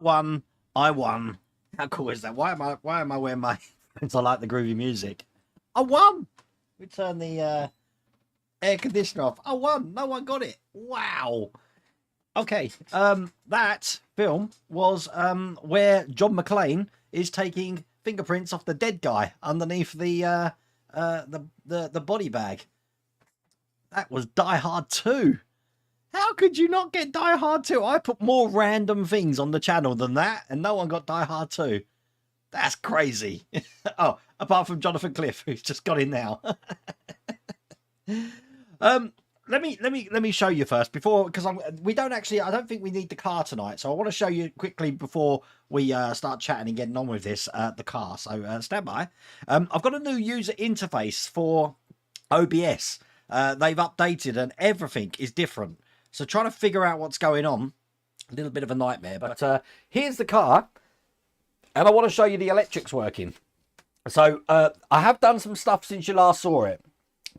Won. I won. How cool is that? Why am I wearing my headphones? I like the groovy music. I won. We turn the air conditioner off. I won. No one got it. Wow. Okay. That film was where John McClane is taking fingerprints off the dead guy underneath the body bag. That was Die Hard 2. How could you not get Die Hard 2? I put more random things on the channel than that, and no one got Die Hard 2. That's crazy. Oh, apart from Jonathan Cliff, who's just got in now. Let me show you first before, because I don't think we need the car tonight, so I want to show you quickly before we start chatting and getting on with this the car. So stand by. I've got a new user interface for OBS. They've updated and everything is different. So trying to figure out what's going on, a little bit of a nightmare. But here's the car, and I want to show you the electrics working. So I have done some stuff since you last saw it.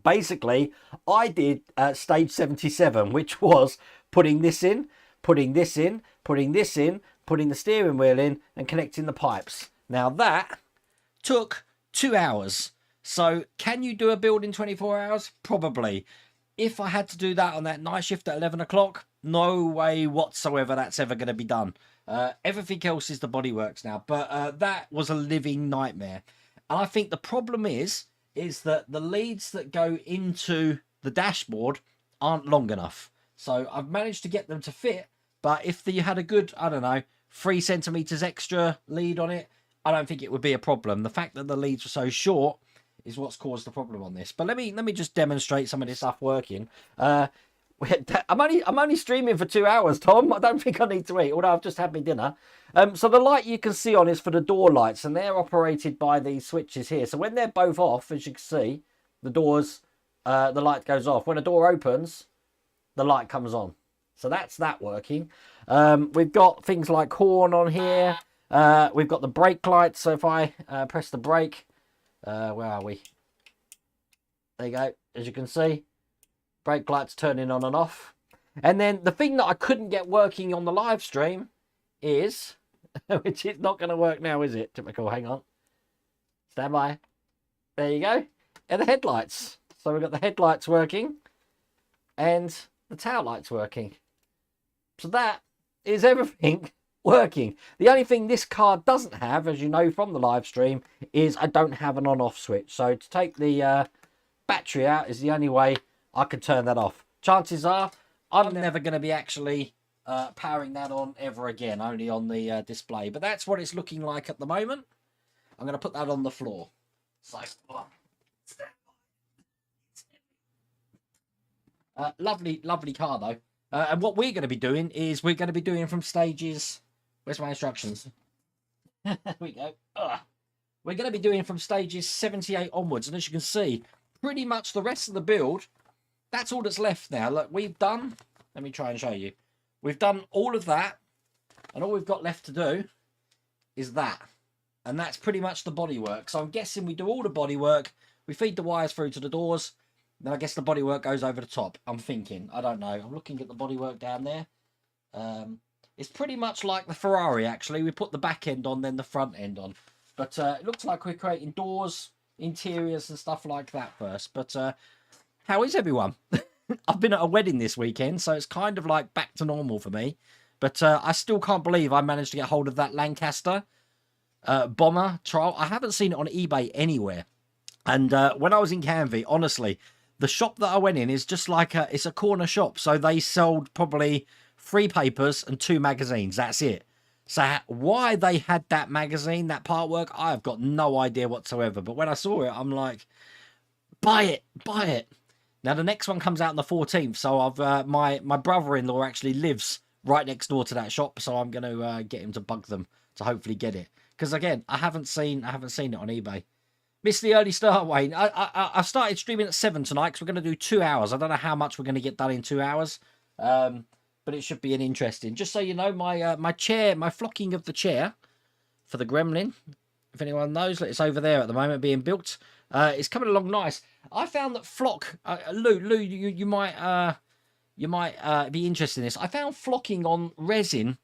Basically, I did stage 77, which was putting this in, putting this in, putting this in, putting the steering wheel in, and connecting the pipes. Now that took 2 hours. So can you do a build in 24 hours? Probably. If I had to do that on that night shift at 11 o'clock, no way whatsoever that's ever going to be done. Everything else is the bodyworks now, but that was a living nightmare. And I think the problem is that the leads that go into the dashboard aren't long enough. So I've managed to get them to fit, but if you had a good, I don't know, 3 centimeters extra lead on it, I don't think it would be a problem. The fact that the leads were so short is what's caused the problem on this. But let me just demonstrate some of this stuff working. I'm only streaming for 2 hours, Tom. I don't think I need to eat, although I've just had my dinner. So the light you can see on is for the door lights, and they're operated by these switches here. So when they're both off, as you can see, the doors, the light goes off. When a door opens, the light comes on. So that's that working. We've got things like horn on here. We've got the brake lights. So if I press the brake, where are we? There you go. As you can see, brake lights turning on and off. And then the thing that I couldn't get working on the live stream is, which is not going to work now, is it? Typical. Hang on. Stand by. There you go. And the headlights. So we've got the headlights working and the tail lights working. So that is everything working. The only thing this car doesn't have, as you know from the live stream, is I don't have an on-off switch. So to take the battery out is the only way I can turn that off. Chances are I'm never going to be actually powering that on ever again, only on the display. But that's what it's looking like at the moment. I'm going to put that on the floor. So, lovely car though. And what we're going to be doing is we're going to be doing from stages. Where's my instructions? There we go. We're going to be doing from stages 78 onwards. And as you can see, pretty much the rest of the build, that's all that's left now. Look, we've done, let me try and show you. We've done all of that. And all we've got left to do is that. And that's pretty much the bodywork. So I'm guessing we do all the bodywork. We feed the wires through to the doors. Then I guess the bodywork goes over the top. I'm thinking. I don't know. I'm looking at the bodywork down there. It's pretty much like the Ferrari, actually. We put the back end on, then the front end on. But it looks like we're creating doors, interiors and stuff like that first. But how is everyone? I've been at a wedding this weekend, so it's kind of like back to normal for me. But I still can't believe I managed to get hold of that Lancaster bomber trial. I haven't seen it on eBay anywhere. And when I was in Canvey, honestly, the shop that I went in is just like it's a corner shop. So they sold probably 3 papers and 2 magazines. That's it. So why they had that magazine, that part work, I have got no idea whatsoever. But when I saw it, I'm like, buy it, buy it. Now the next one comes out on the 14th. So I've my brother-in-law actually lives right next door to that shop. So I'm going to get him to bug them to hopefully get it. Because again, I haven't seen it on eBay. Missed the early start, Wayne. I started streaming at 7 tonight because we're going to do 2 hours. I don't know how much we're going to get done in 2 hours, but it should be an interesting. Just so you know, my chair, my flocking of the chair for the Gremlin, if anyone knows, it's over there at the moment being built. It's coming along nice. I found that flock, Lou, you might be interested in this. I found flocking on resin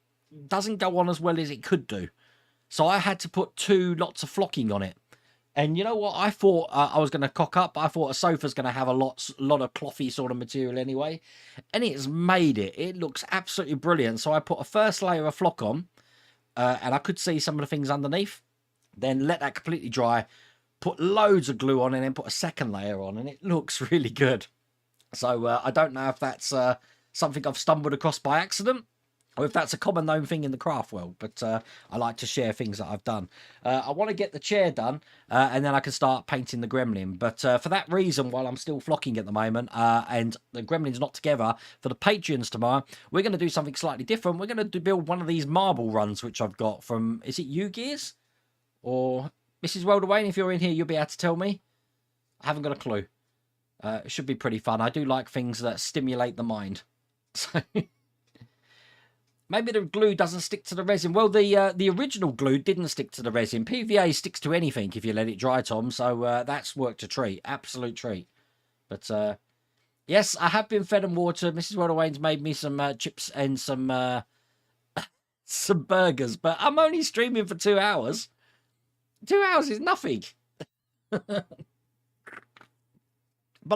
doesn't go on as well as it could do, so I had to put 2 lots of flocking on it. And you know what? I thought I was going to cock up. I thought a sofa's going to have a lot of clothy sort of material anyway. And it's made it. It looks absolutely brilliant. So I put a first layer of flock on. And I could see some of the things underneath. Then let that completely dry. Put loads of glue on and then put a second layer on. And it looks really good. So I don't know if that's something I've stumbled across by accident, or if that's a common known thing in the craft world, but I like to share things that I've done. I want to get the chair done, and then I can start painting the Gremlin. But for that reason, while I'm still flocking at the moment, and the Gremlin's not together, for the Patreons tomorrow, we're going to do something slightly different. We're going to build one of these marble runs, which I've got from, is it U-Gears? Or Mrs. Welderwayne, if you're in here, you'll be able to tell me. I haven't got a clue. It should be pretty fun. I do like things that stimulate the mind. So... Maybe the glue doesn't stick to the resin. Well, the original glue didn't stick to the resin. PVA sticks to anything if you let it dry, Tom. So that's worked a treat. Absolute treat. But, yes, I have been fed and watered. Mrs. Welderwayne's made me some chips and some burgers. But I'm only streaming for 2 hours. 2 hours is nothing. But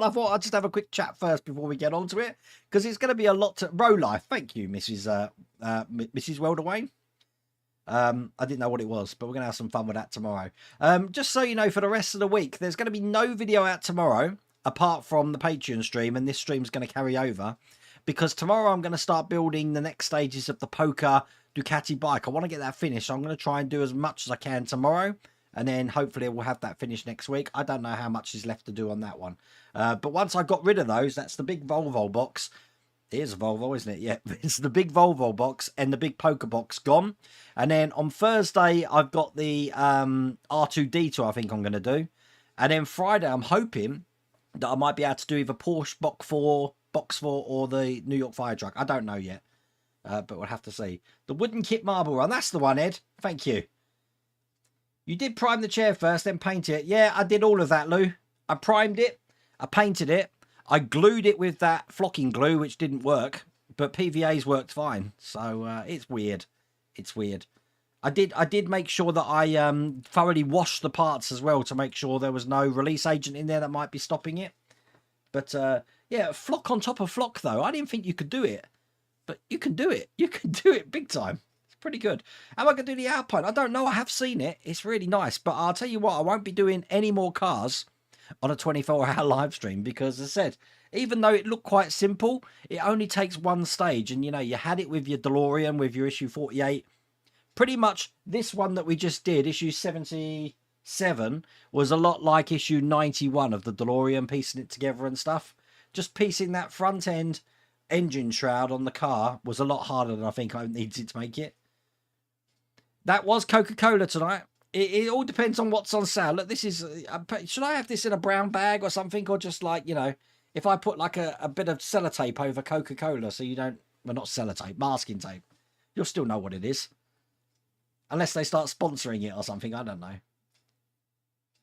I thought I'd just have a quick chat first before we get on to it, because it's going to be a lot to... Row life. Thank you, Mrs. Welderwayne. I didn't know what it was, but we're going to have some fun with that tomorrow. Just so you know, for the rest of the week, there's going to be no video out tomorrow, apart from the Patreon stream, and this stream's going to carry over, because tomorrow I'm going to start building the next stages of the Poker Ducati bike. I want to get that finished, so I'm going to try and do as much as I can tomorrow, and then hopefully we'll have that finished next week. I don't know how much is left to do on that one. But once I got rid of those, that's the big Volvo box. It is a Volvo, isn't it? Yeah, it's the big Volvo box and the big poker box gone. And then on Thursday, I've got the R2D2 I think I'm going to do. And then Friday, I'm hoping that I might be able to do either Porsche Box 4 or the New York Fire Truck. I don't know yet, but we'll have to see. The wooden kit marble run, that's the one, Ed. Thank you. You did prime the chair first, then paint it. Yeah, I did all of that, Lou. I primed it, I painted it, I glued it with that flocking glue, which didn't work, but PVA's worked fine. So it's weird. It's weird. I did make sure that I thoroughly washed the parts as well to make sure there was no release agent in there that might be stopping it. But yeah, flock on top of flock though. I didn't think you could do it, but you can do it. You can do it big time. It's pretty good. Am I going to do the Alpine? I don't know. I have seen it. It's really nice. But I'll tell you what, I won't be doing any more cars on a 24-hour live stream because, as I said, even though it looked quite simple, it only takes one stage. And, you know, you had it with your DeLorean, with your issue 48. Pretty much this one that we just did, issue 77, was a lot like issue 91 of the DeLorean, piecing it together and stuff. Just piecing that front end engine shroud on the car was a lot harder than I think I needed to make it. That was Coca-Cola tonight. It all depends on what's on sale. Look, this is... should I have this in a brown bag or something? Or just like, you know, if I put like a bit of sellotape over Coca-Cola so you don't... Well, not sellotape, masking tape. You'll still know what it is. Unless they start sponsoring it or something. I don't know.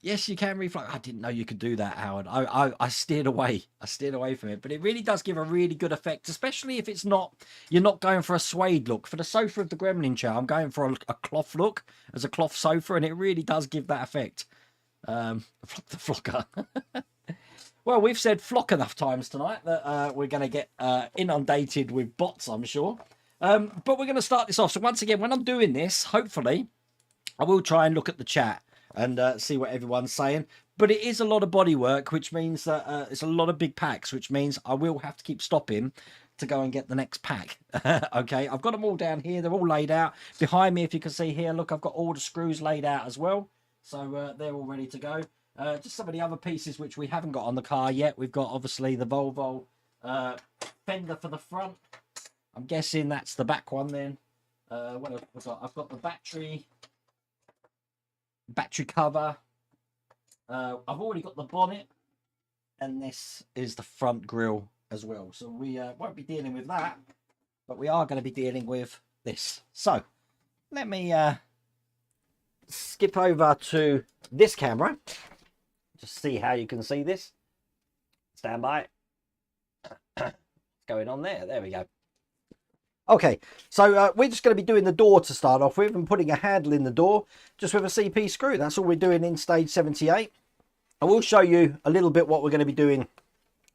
Yes, you can reflux. I didn't know you could do that, Howard. I steered away. I steered away from it. But it really does give a really good effect, especially if it's not... You're not going for a suede look. For the sofa of the Gremlin chair, I'm going for a cloth look as a cloth sofa, and it really does give that effect. The flocker. Well, we've said flock enough times tonight that we're going to get inundated with bots, I'm sure. But we're going to start this off. So once again, when I'm doing this, hopefully, I will try and look at the chat and see what everyone's saying. But it is a lot of body work, which means that it's a lot of big packs, which means I will have to keep stopping to go and get the next pack. Okay, I've got them all down here. They're all laid out. Behind me, if you can see here, look, I've got all the screws laid out as well. So they're all ready to go. Just some of the other pieces which we haven't got on the car yet. We've got, obviously, the Volvo fender for the front. I'm guessing that's the back one then. What have I got? I've got the battery cover. I've already got the bonnet, and this is the front grille as well. So we won't be dealing with that, but we are going to be dealing with this. So let me skip over to this camera, just see how you can see this. Stand by. What's going on there? There we go. Okay, so we're just going to be doing the door to start off with and putting a handle in the door just with a CP screw. That's all we're doing in stage 78. I will show you a little bit what we're going to be doing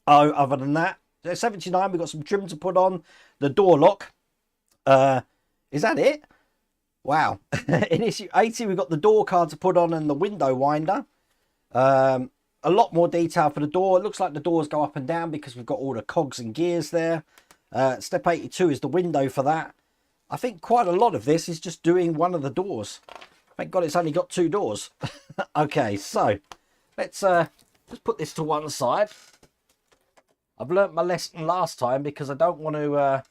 other than that. So 79, we've got some trim to put on. The door lock. Is that it? Wow. In issue 80, we've got the door card to put on and the window winder. A lot more detail for the door. It looks like the doors go up and down because we've got all the cogs and gears there. Step 82 is the window for that. I think quite a lot of this is just doing one of the doors. Thank God it's only got two doors. Okay, so let's just put this to one side. I've learnt my lesson last time because I don't want to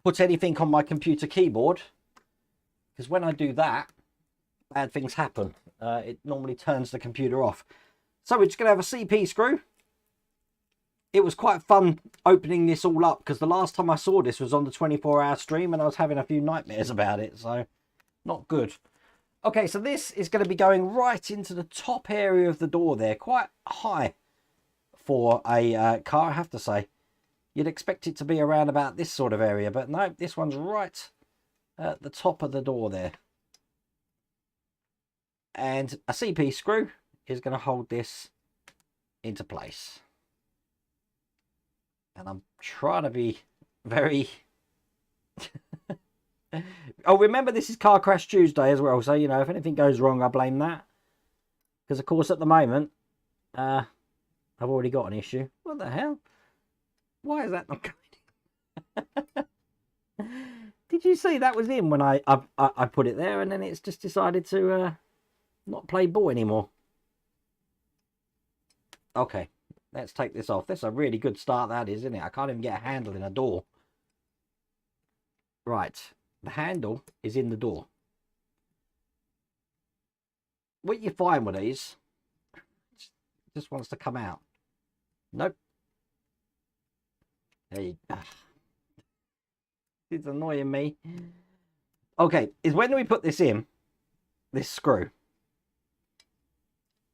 put anything on my computer keyboard. Because when I do that, bad things happen. It normally turns the computer off. So we're just going to have a CP screw. It was quite fun opening this all up because the last time I saw this was on the 24-hour stream and I was having a few nightmares about it, so not good. Okay, so this is going to be going right into the top area of the door there, quite high for a car, I have to say. You'd expect it to be around about this sort of area, but no, this one's right at the top of the door there. And a CP screw is going to hold this into place. And I'm trying to be very... Oh, remember this is Car Crash Tuesday as well. So, you know, if anything goes wrong, I blame that. Because, of course, at the moment, I've already got an issue. What the hell? Why is that not going? Did you see that was in when I put it there and then it's just decided to not play ball anymore? Okay. Let's take this off. That's a really good start, that is, isn't it? I can't even get a handle in a door. Right. The handle is in the door. What you find with these, just wants to come out. Nope. Hey, it's annoying me. Okay, is when we put this in, this screw,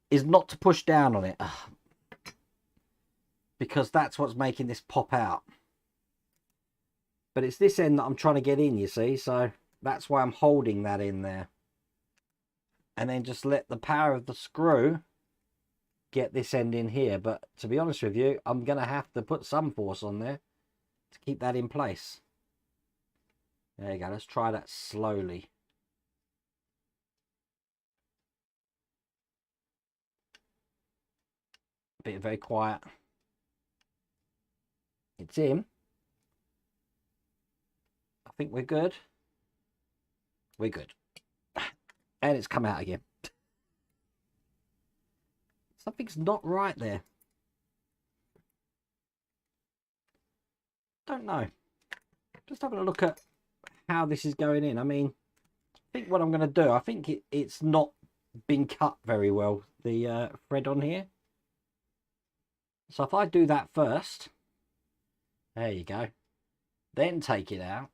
is not to push down on it. Because that's what's making this pop out. But it's this end that I'm trying to get in, you see, so that's why I'm holding that in there. And then just let the power of the screw get this end in here. But to be honest with you, I'm going to have to put some force on there to keep that in place. There you go, let's try that slowly. Bit very quiet. It's in. I think we're good. We're good. And it's come out again. Something's not right there. Don't know. Just having a look at how this is going in. I mean, I think what I'm going to do, I think it's not been cut very well, the thread on here. So if I do that first, there you go, then take it out,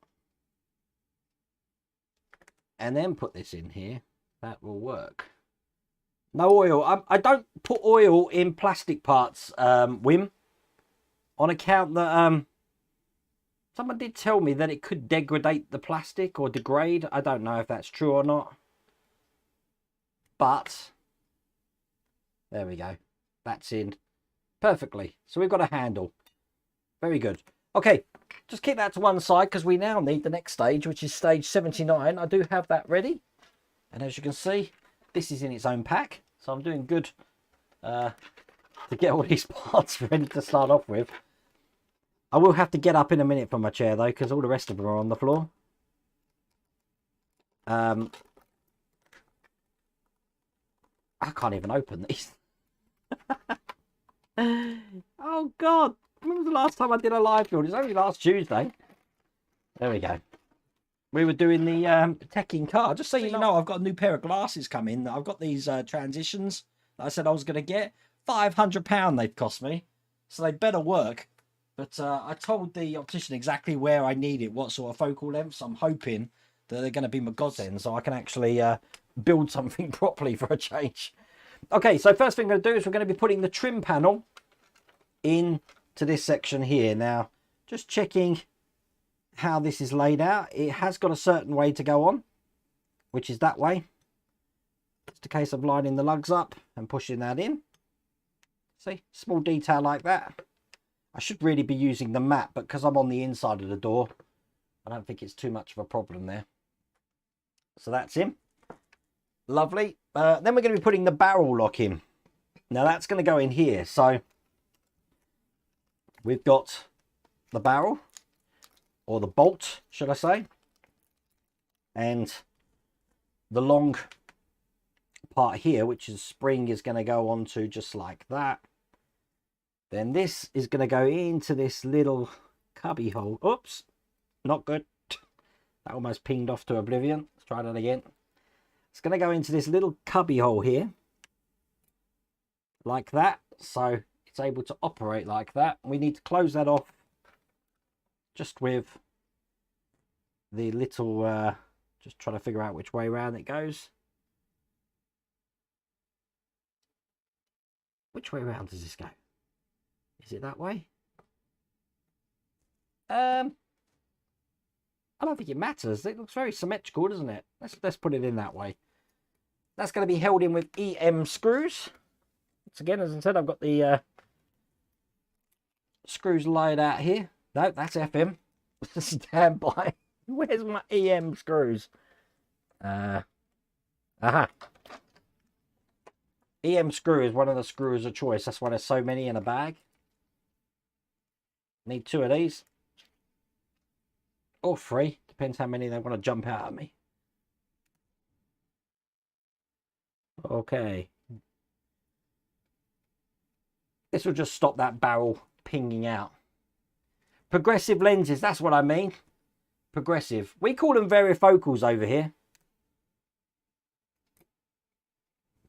and then put this in here, that will work. No oil. I don't put oil in plastic parts, Wim, on account that someone did tell me that it could degrade the plastic or degrade. I don't know if that's true or not, but there we go, that's in perfectly. So we've got a handle. Very good. Okay, just keep that to one side because we now need the next stage, which is stage 79. I do have that ready, and as you can see, this is in its own pack, so I'm doing good to get all these parts ready to start off with. I will have to get up in a minute from my chair though, because all the rest of them are on the floor. I can't even open these. Oh god, when was the last time I did a live build? It's only last Tuesday. There we go. We were doing the teching car. Just so you know, I've got a new pair of glasses coming. I've got these transitions that I said I was going to get. £500 they've cost me, so they better work. But I told the optician exactly where I need it, what sort of focal lengths. I'm hoping that they're going to be my godsend, so I can actually build something properly for a change. Okay, so first thing I'm going to do is we're going to be putting the trim panel into this section here. Now, just checking how this is laid out. It has got a certain way to go on, which is that way. Just a case of lining the lugs up and pushing that in. See, small detail like that. I should really be using the mat, but because I'm on the inside of the door, I don't think it's too much of a problem there. So that's in. Lovely. Then we're going to be putting the barrel lock in. Now that's going to go in here. So we've got the barrel, or the bolt, should I say, and the long part here, which is spring, is going to go onto just like that. Then this is going to go into this little cubby hole. Oops, not good. That almost pinged off to oblivion. Let's try that again. It's going to go into this little cubby hole here, like that. So it's able to operate like that. We need to close that off just with the little, just trying to figure out which way around it goes. Which way around does this go? Is it that way? I don't think it matters. It looks very symmetrical, doesn't it? Let's put it in that way. That's going to be held in with EM screws. Once again, as I said, I've got the screws laid out here. No, that's FM. Stand by. Where's my EM screws? Aha. EM screw is one of the screws of choice. That's why there's so many in a bag. Need 2 of these. Or 3. Depends how many they want to jump out at me. Okay. This will just stop that barrel pinging out. Progressive lenses, that's what I mean. Progressive. We call them varifocals over here.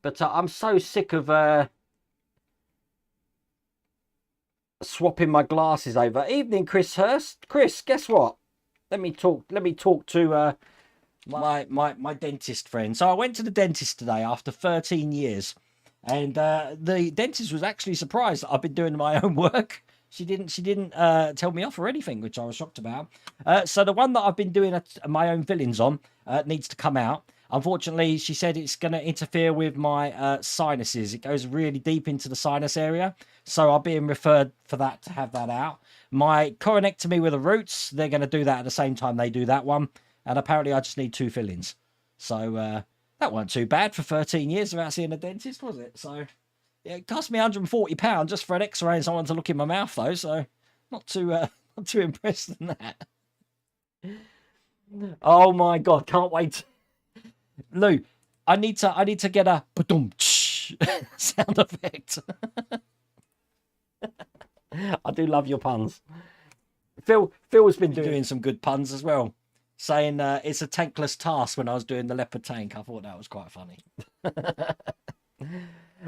But I'm so sick of swapping my glasses over. Evening, Chris Hurst. Chris, guess what? Let me talk to my dentist friend. So I went to the dentist today after 13 years. And the dentist was actually surprised that I've been doing my own work. She didn't tell me off or anything, which I was shocked about. So the one that I've been doing my own fillings on needs to come out. Unfortunately, she said it's going to interfere with my sinuses. It goes really deep into the sinus area. So I'm being referred for that to have that out. My coronectomy with the roots, they're going to do that at the same time they do that one. And apparently I just need 2 fillings. So that wasn't too bad for 13 years without seeing a dentist, was it? So yeah, it cost me £140 just for an x-ray and someone to look in my mouth, though. So not too impressed in that. Oh my God, can't wait. Lou, I need to get a ba-dum sound effect. I do love your puns. Phil's been doing some good puns as well, saying it's a tankless task when I was doing the leopard tank. I thought that was quite funny.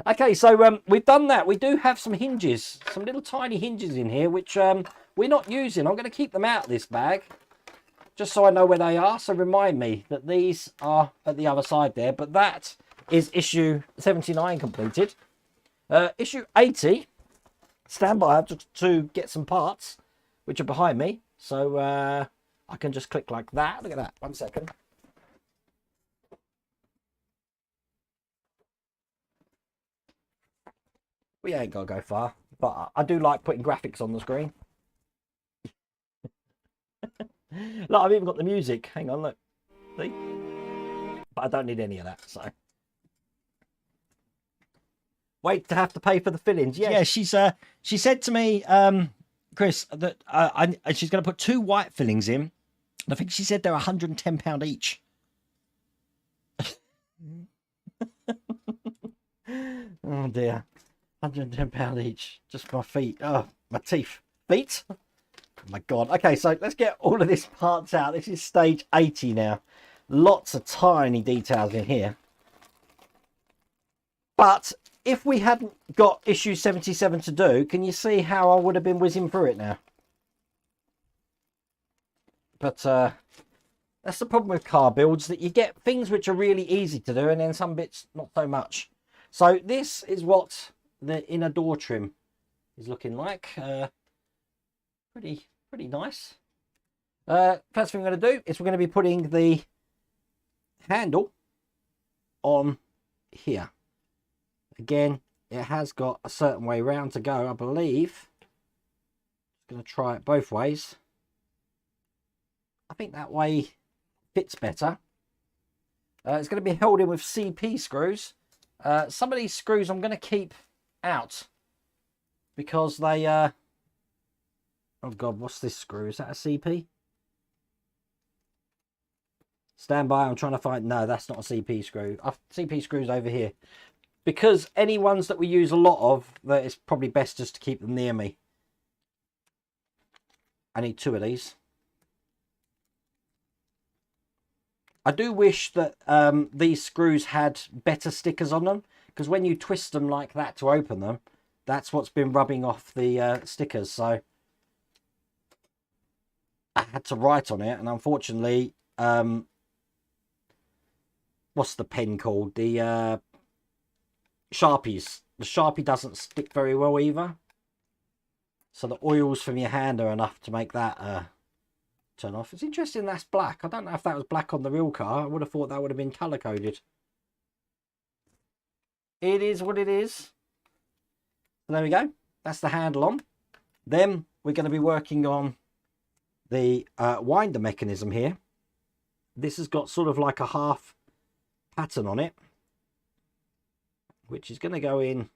Okay, so we've done that. We do have some hinges, some little tiny hinges in here, which we're not using. I'm going to keep them out of this bag, just so I know where they are. So remind me that these are at the other side there. But that is issue 79 completed. Issue 80, stand by to get some parts, which are behind me. So I can just click like that. Look at that. 1 second. We ain't got to go far, but I do like putting graphics on the screen. Look, I've even got the music. Hang on, look. See? But I don't need any of that, so. Wait to have to pay for the fillings. Yeah, she said to me, Chris, that she's going to put 2 white fillings in. I think she said they're £110 each. Oh dear. £110 each. Just my feet. Oh, my teeth. Feet? Oh my God. Okay, so let's get all of this parts out. This is stage 80 now. Lots of tiny details in here. But if we hadn't got issue 77 to do, can you see how I would have been whizzing through it now? But that's the problem with car builds, that you get things which are really easy to do and then some bits not so much. So this is what the inner door trim is looking like. Pretty nice. First thing we're going to do is we're going to be putting the handle on here. Again, it has got a certain way round to go, I believe. I'm going to try it both ways. I think that way fits better. It's going to be held in with CP screws. Some of these screws I'm going to keep out because they oh God, what's this screw? Is that a CP? Stand by, I'm trying to find. No, that's not a CP screw. CP screws over here, because any ones that we use a lot of, that it's probably best just to keep them near me. I need 2 of these. I do wish that these screws had better stickers on them, because when you twist them like that to open them, that's what's been rubbing off the stickers. So I had to write on it, and unfortunately, what's the pen called? The Sharpies. The Sharpie doesn't stick very well either. So the oils from your hand are enough to make that turn off. It's interesting that's black. I don't know if that was black on the real car. I would have thought that would have been colour coded. It is what it is. So there we go. That's the handle on. Then we're going to be working on the winder mechanism here. This has got sort of like a half pattern on it, which is going to go in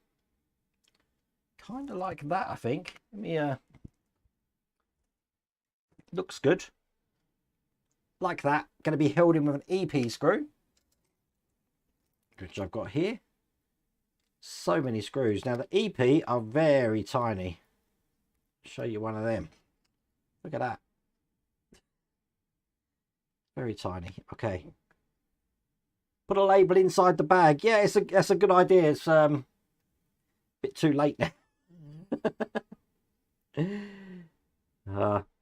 kind of like that, I think. Let me looks good. Like that. Going to be held in with an EP screw, which I've got here. So many screws. Now the EP are very tiny. Show you one of them. Look at that. Very tiny. Okay. Put a label inside the bag. Yeah, that's a good idea. It's a bit too late now.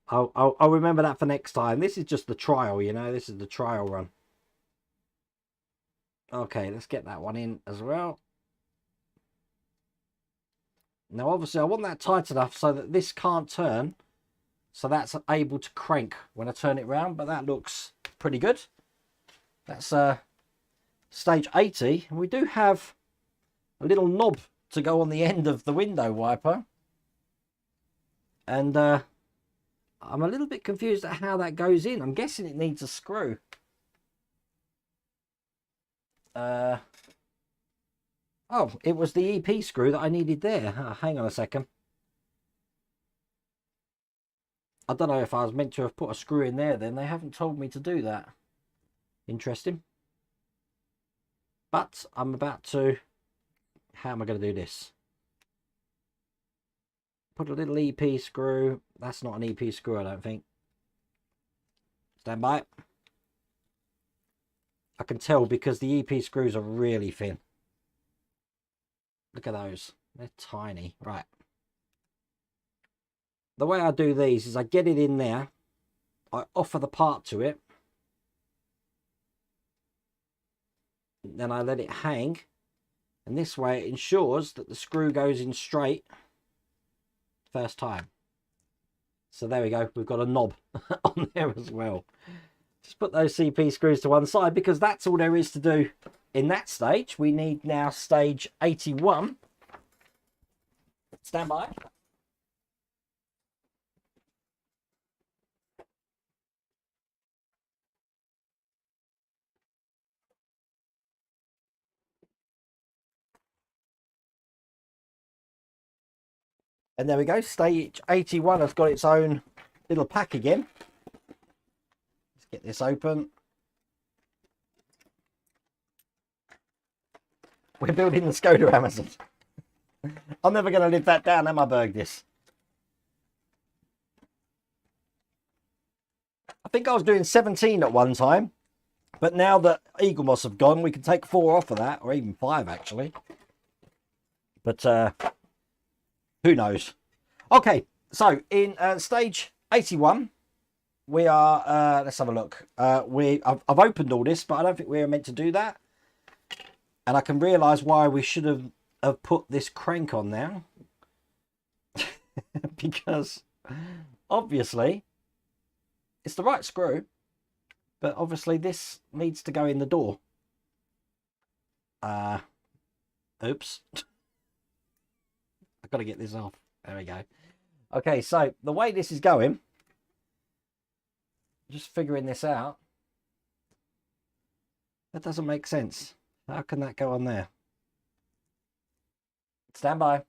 I'll remember that for next time. This is just the trial, you know. This is the trial run. Okay, let's get that one in as well. Now, obviously, I want that tight enough so that this can't turn. So that's able to crank when I turn it round. But that looks pretty good. That's stage 80. And we do have a little knob to go on the end of the window wiper. And I'm a little bit confused at how that goes in. I'm guessing it needs a screw. Oh, it was the EP screw that I needed there. Oh, hang on a second. I don't know if I was meant to have put a screw in there then. They haven't told me to do that. Interesting. But I'm about to... How am I going to do this? Put a little EP screw. That's not an EP screw, I don't think. Stand by. I can tell because the EP screws are really thin. Look at those. They're tiny. Right. The way I do these is I get it in there. I offer the part to it. Then I let it hang. And this way it ensures that the screw goes in straight first time. So there we go. We've got a knob on there as well. Just put those CP screws to one side because that's all there is to do in that stage. We need now stage 81. Stand by. And there we go. Stage 81 has got its own little pack again. Let's get this open. We're building the Skoda Amazon. I'm never going to live that down, am I, Bergdis? I think I was doing 17 at one time. But now that Eagle Moss have gone, we can take 4 off of that. Or even 5, actually. But who knows? Okay, so in stage 81, we are... let's have a look. I've opened all this, but I don't think we were meant to do that. And I can realise why we should have put this crank on now. Because obviously it's the right screw, but obviously this needs to go in the door. Oops. I've got to get this off. There we go. Okay, so the way this is going, just figuring this out, that doesn't make sense. How can that go on there? Stand by.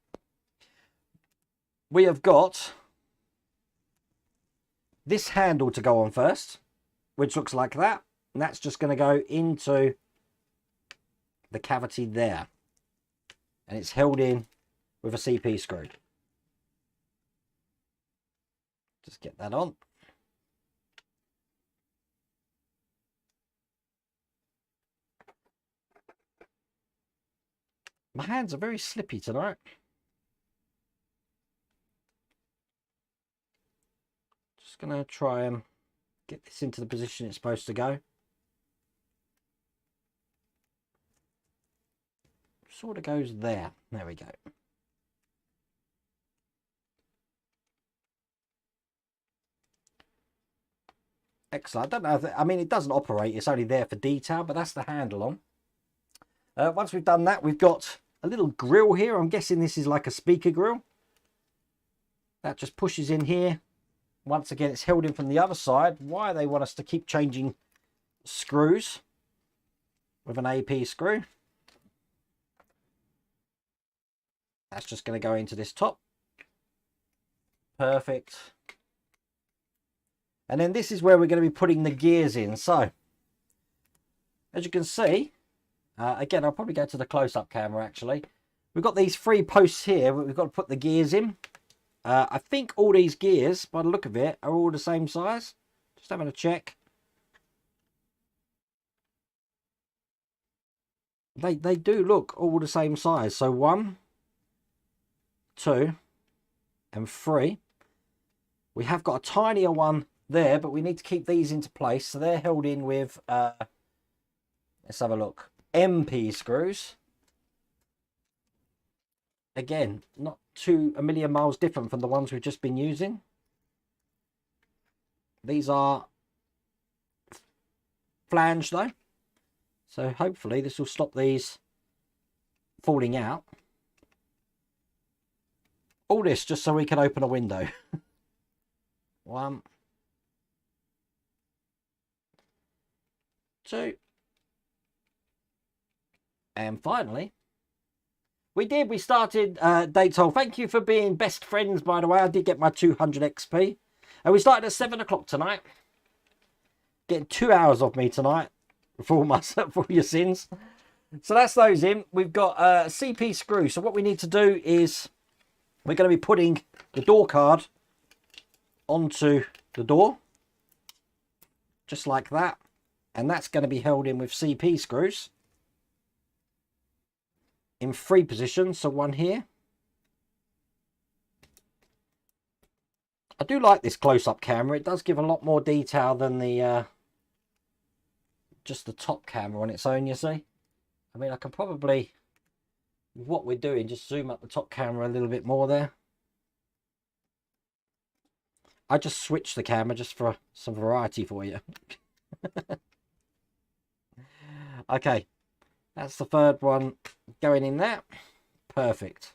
We have got this handle to go on first, which looks like that. And that's just going to go into the cavity there. And it's held in with a CP screw. Just get that on. My hands are very slippy tonight. Just going to try and get this into the position it's supposed to go. Sort of goes there. There we go. Excellent. I don't know if I mean, it doesn't operate. It's only there for detail, but that's the handle on. Once we've done that, we've got a little grill here. I'm guessing this is like a speaker grill. That just pushes in here. Once again, it's held in from the other side. Why they want us to keep changing screws with an AP screw. That's just going to go into this top. Perfect. And then this is where we're going to be putting the gears in. So, as you can see, again, I'll probably go to the close-up camera, actually. we've got these 3 posts here, but we've got to put the gears in. I think all these gears, by the look of it, are all the same size. Just having a check. They do look all the same size. So 1, 2, and 3. We have got a tinier one there, but we need to keep these into place. So they're held in with, let's have a look, MP screws. Again, not a million miles different from the ones we've just been using. These are flange though, so hopefully this will stop these falling out. All this just so we can open a window. 1, 2, and finally we started Daytol. Thank you for being best friends, by the way. I did get my 200 XP, and we started at 7 o'clock tonight. Getting 2 hours of me tonight for all your sins. So that's those in. We've got a CP screw. So what we need to do is we're going to be putting the door card onto the door, just like that, and that's going to be held in with CP screws in 3 positions. So 1 here. I do like this close-up camera. It does give a lot more detail than the just the top camera on its own, you see. I mean, I can probably, with what we're doing, just zoom up the top camera a little bit more there. I just switched the camera just for some variety for you. Okay, that's the 3rd one going in there. Perfect.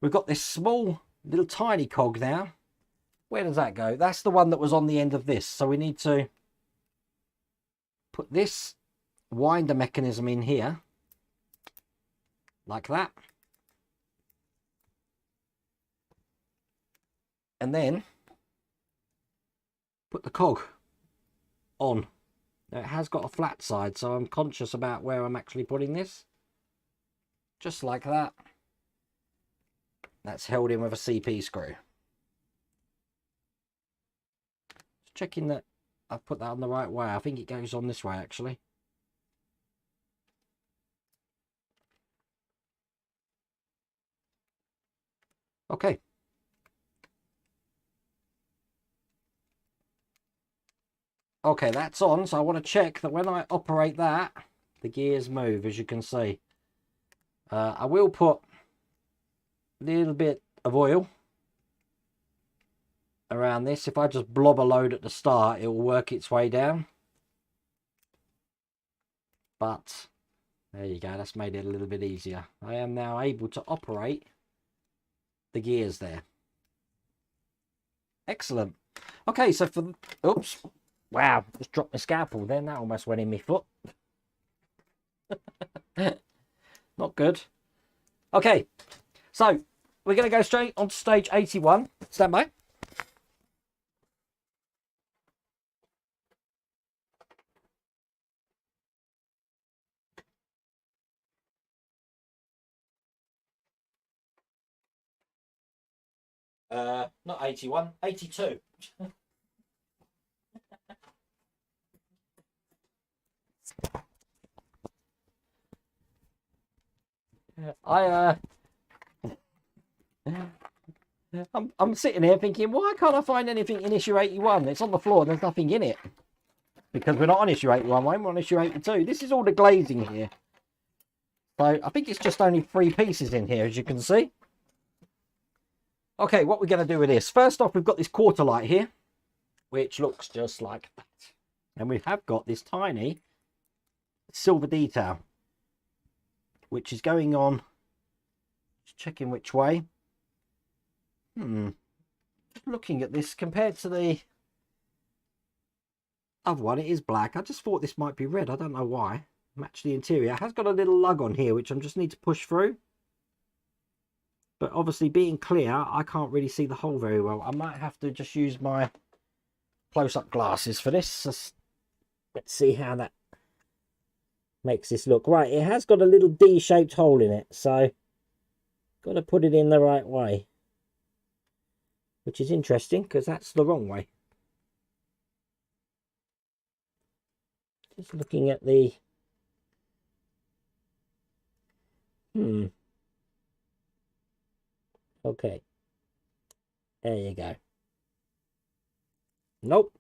We've got this small little tiny cog now. Where does that go? That's the one that was on the end of this. So we need to put this winder mechanism in here, like that. And then put the cog on. Now it has got a flat side, so I'm conscious about where I'm actually putting this. Just like that. That's held in with a CP screw. Just checking that I've put that on the right way. I think it goes on this way actually. Okay. Okay, that's on. So I want to check that when I operate that, the gears move, as you can see. I will put a little bit of oil around this. If I just blob a load at the start, it will work its way down. But there you go, that's made it a little bit easier. I am now able to operate the gears there. Excellent. Okay, so for, oops, wow, just dropped my scalpel then. That almost went in my foot. Not good. Okay, so we're going to go straight on to stage 81. Stand by. Not 81, 82. I'm sitting here thinking, why can't I find anything in issue 81? It's on the floor and there's nothing in it. Because we're not on issue 81, we're on issue 82. This is all the glazing here. So I think it's just only 3 pieces in here, as you can see. Okay, what we're going to do with this. First off, we've got this quarter light here, which looks just like that. And we have got this tiny silver detail, which is going on. Just checking which way. Looking at this compared to the other one, it is black. I just thought this might be red. I don't know why. Match the interior. It has got a little lug on here, which I just need to push through. But obviously being clear, I can't really see the hole very well. I might have to just use my close-up glasses for this. Let's see how that makes this look right. It has got a little D-shaped hole in it, so got to put it in the right way, which is interesting because that's the wrong way. Just looking at the okay, there you go. Nope.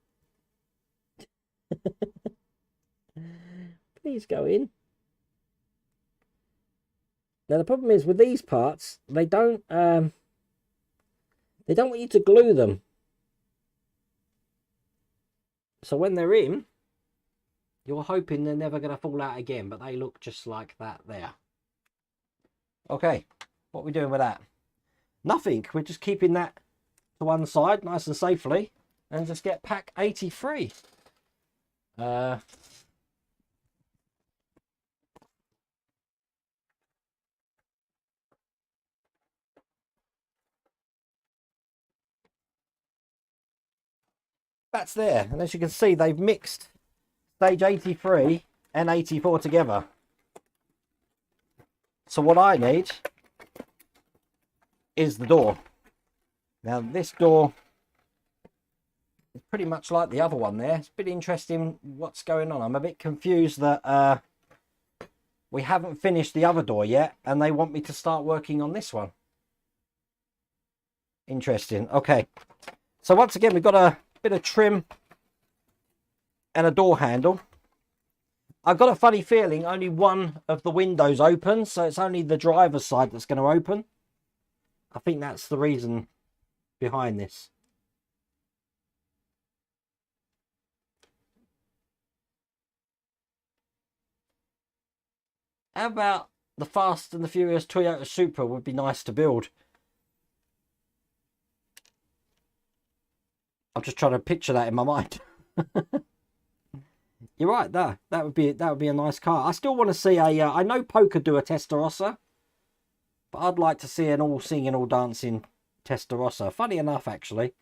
Please go in. Now the problem is with these parts, they don't want you to glue them. So when they're in, you're hoping they're never going to fall out again, but they look just like that there. Okay, what are we doing with that? Nothing. We're just keeping that to one side nice and safely and just get pack 83. That's there, and as you can see, they've mixed stage 83 and 84 together. So what I need is the door. Now this door is pretty much like the other one there. It's a bit interesting what's going on. I'm a bit confused that we haven't finished the other door yet and they want me to start working on this one. Interesting. Okay, so once again we've got a bit of trim and a door handle. I've got a funny feeling only one of the windows open, so it's only the driver's side that's going to open. I think that's the reason behind this. How about the Fast and the Furious Toyota Supra would be nice to build. I'm just trying to picture that in my mind. You're right there. That would be a nice car. I still want to see a. I know Poker do a Testarossa, but I'd like to see an all singing, all dancing Testarossa. Funny enough, actually.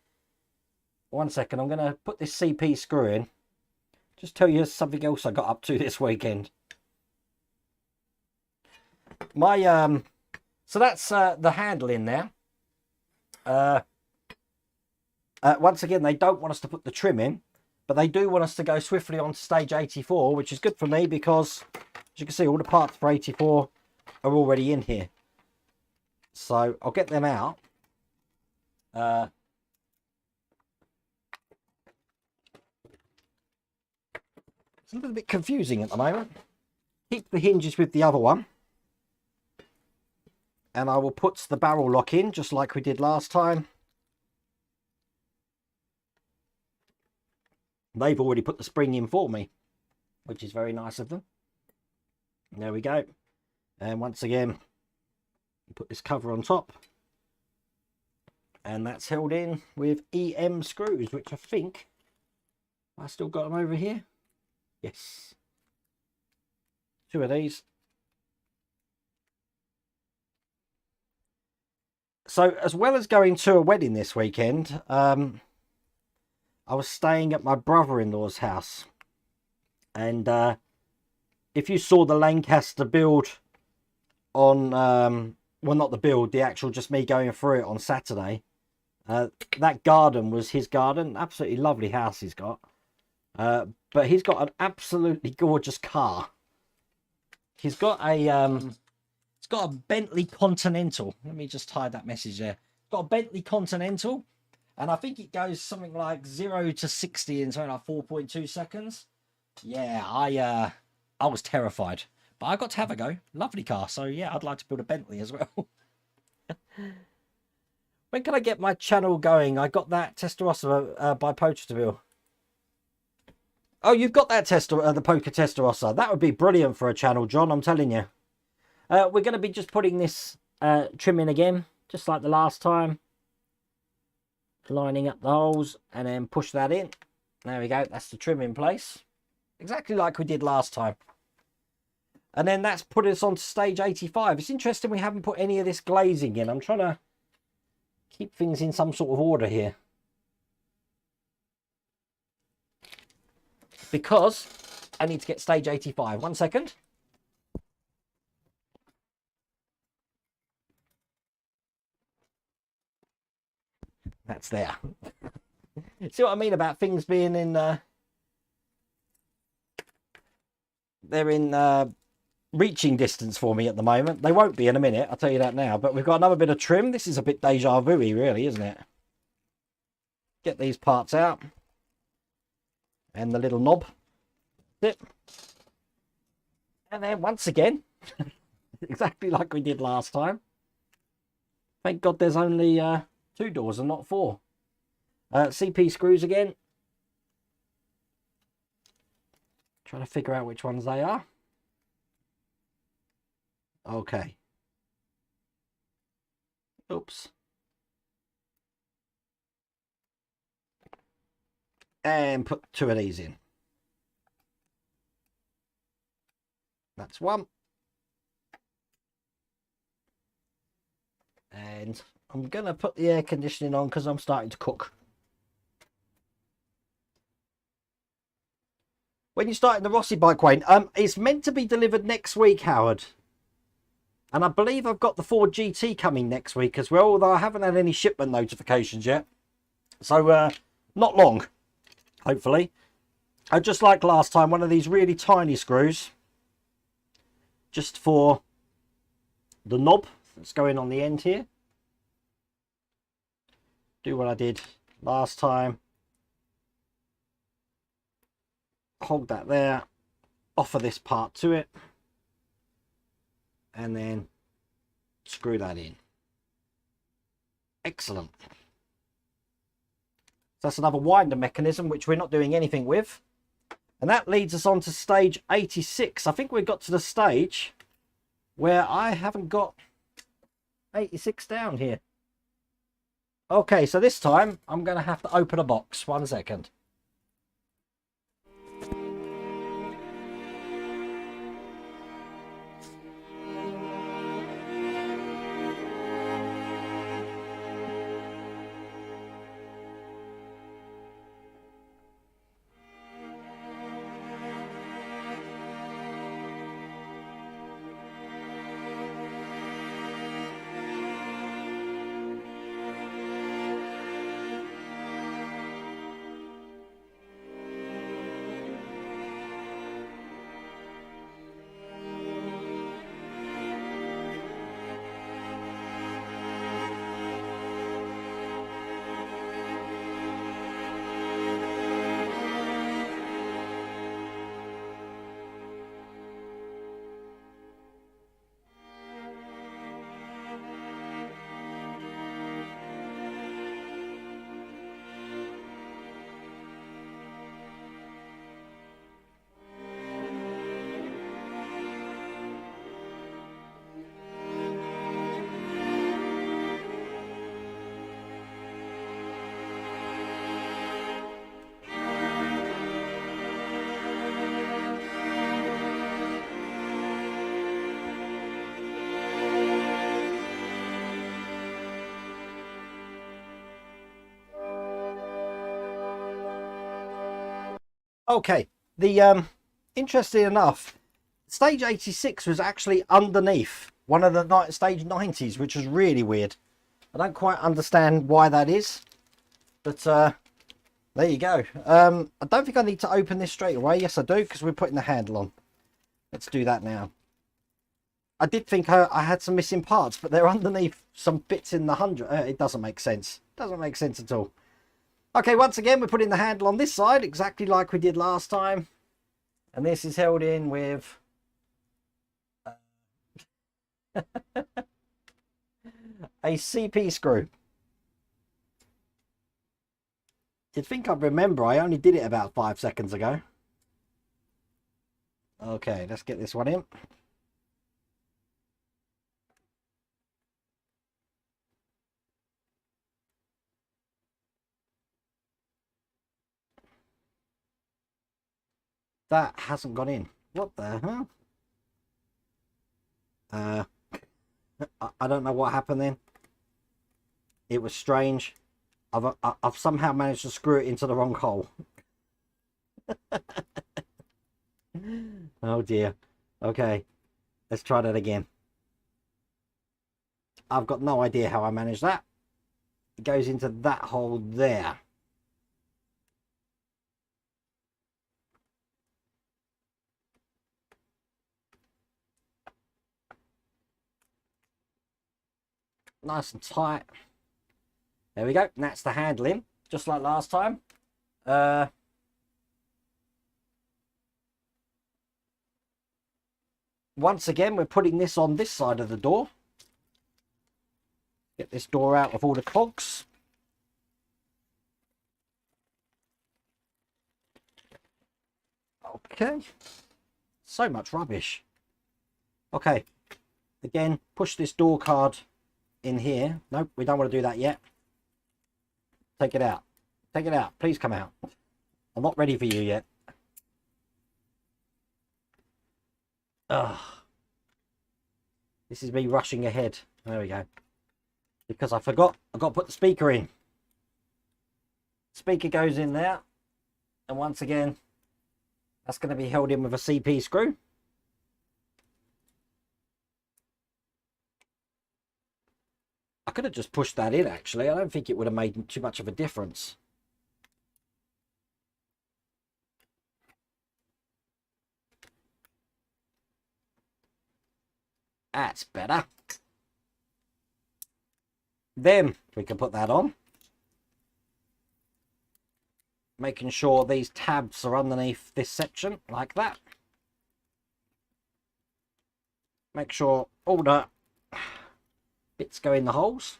One second, I'm going to put this CP screw in. Just tell you something else I got up to this weekend. My so that's the handle in there. Once again, they don't want us to put the trim in, but they do want us to go swiftly on to stage 84, which is good for me because, as you can see, all the parts for 84 are already in here. So I'll get them out. It's a little bit confusing at the moment. Keep the hinges with the other one. And I will put the barrel lock in just like we did last time. They've already put the spring in for me, which is very nice of them. There we go. And once again, put this cover on top. And that's held in with EM screws, which I think I still got them over here. Yes. 2 of these. So as well as going to a wedding this weekend, I was staying at my brother-in-law's house. And if you saw the Lancaster build on, well, not the build, the actual just me going through it on Saturday, that garden was his garden. Absolutely lovely house he's got. But he's got an absolutely gorgeous car. He's got a... It's got a Bentley Continental. Let me just hide that message there. It's got a Bentley Continental. And I think it goes something like 0 to 60 in something like 4.2 seconds. Yeah, I was terrified. But I got to have a go. Lovely car. So yeah, I'd like to build a Bentley as well. When can I get my channel going? I got that Testarossa by Poker to build. Oh, you've got that the Poker Testarossa. That would be brilliant for a channel, John. I'm telling you. We're going to be just putting this trim in again, just like the last time. Lining up the holes and then push that in. There we go. That's the trim in place. Exactly like we did last time. And then that's put us on to stage 85. It's interesting we haven't put any of this glazing in. I'm trying to keep things in some sort of order here. Because I need to get stage 85. 1 second. that's there. See what I mean about things being in they're in reaching distance for me at the moment. They won't be in a minute, I'll tell you that now. But we've got another bit of trim. This is a bit deja vu-y, really, isn't it? Get these parts out. And the little knob. That's it. And then once again, exactly like we did last time. Thank God there's only 2 doors and not 4. CP screws again. Trying to figure out which ones they are. Okay. Oops. And put 2 of these in. That's 1. And I'm going to put the air conditioning on because I'm starting to cook. When you're starting the Rossi bike, Wayne, it's meant to be delivered next week, Howard. And I believe I've got the Ford GT coming next week as well, although I haven't had any shipment notifications yet. So, not long, hopefully. Just like last time, one of these really tiny screws. Just for the knob that's going on the end here. Do what I did last time. Hold that there. Offer this part to it. And then screw that in. Excellent. So that's another winder mechanism, which we're not doing anything with. And that leads us on to stage 86. I think we got to the stage where I haven't got 86 down here. Okay, so this time I'm going to have to open a box. 1 second. Okay, the interesting enough, stage 86 was actually underneath one of the stage 90s, which was really weird. I don't quite understand why that is, but there you go. I don't think I need to open this straight away. Yes, I do, because we're putting the handle on. Let's do that now. I did think I had some missing parts, but they're underneath some bits in the 100. It doesn't make sense. Doesn't make sense at all. Okay, once again, we're putting the handle on this side, exactly like we did last time. And this is held in with a CP screw. You'd think I'd remember, I only did it about 5 seconds ago. Okay, let's get this one in. That hasn't gone in. What the hell? I don't know what happened then. It was strange. I've somehow managed to screw it into the wrong hole. Oh dear. Okay, let's try that again. I've got no idea how I managed that. it goes into that hole there. Nice and tight. There we go. And that's the handling, just like last time. Once again, we're putting this on this side of the door. Get this door out of all the cogs. Okay. So much rubbish. Okay. Again, push this door card in here. Nope, we don't want to do that yet. Take it out. Take it out. Please come out. I'm not ready for you yet. Ugh. This is me rushing ahead. There we go. Because I forgot. I've got to put the speaker in. Speaker goes in there. And once again, that's going to be held in with a CP screw. I could have just pushed that in, actually. I don't think it would have made too much of a difference. That's better. Then we can put that on. Making sure these tabs are underneath this section, like that. Make sure all the bits go in the holes.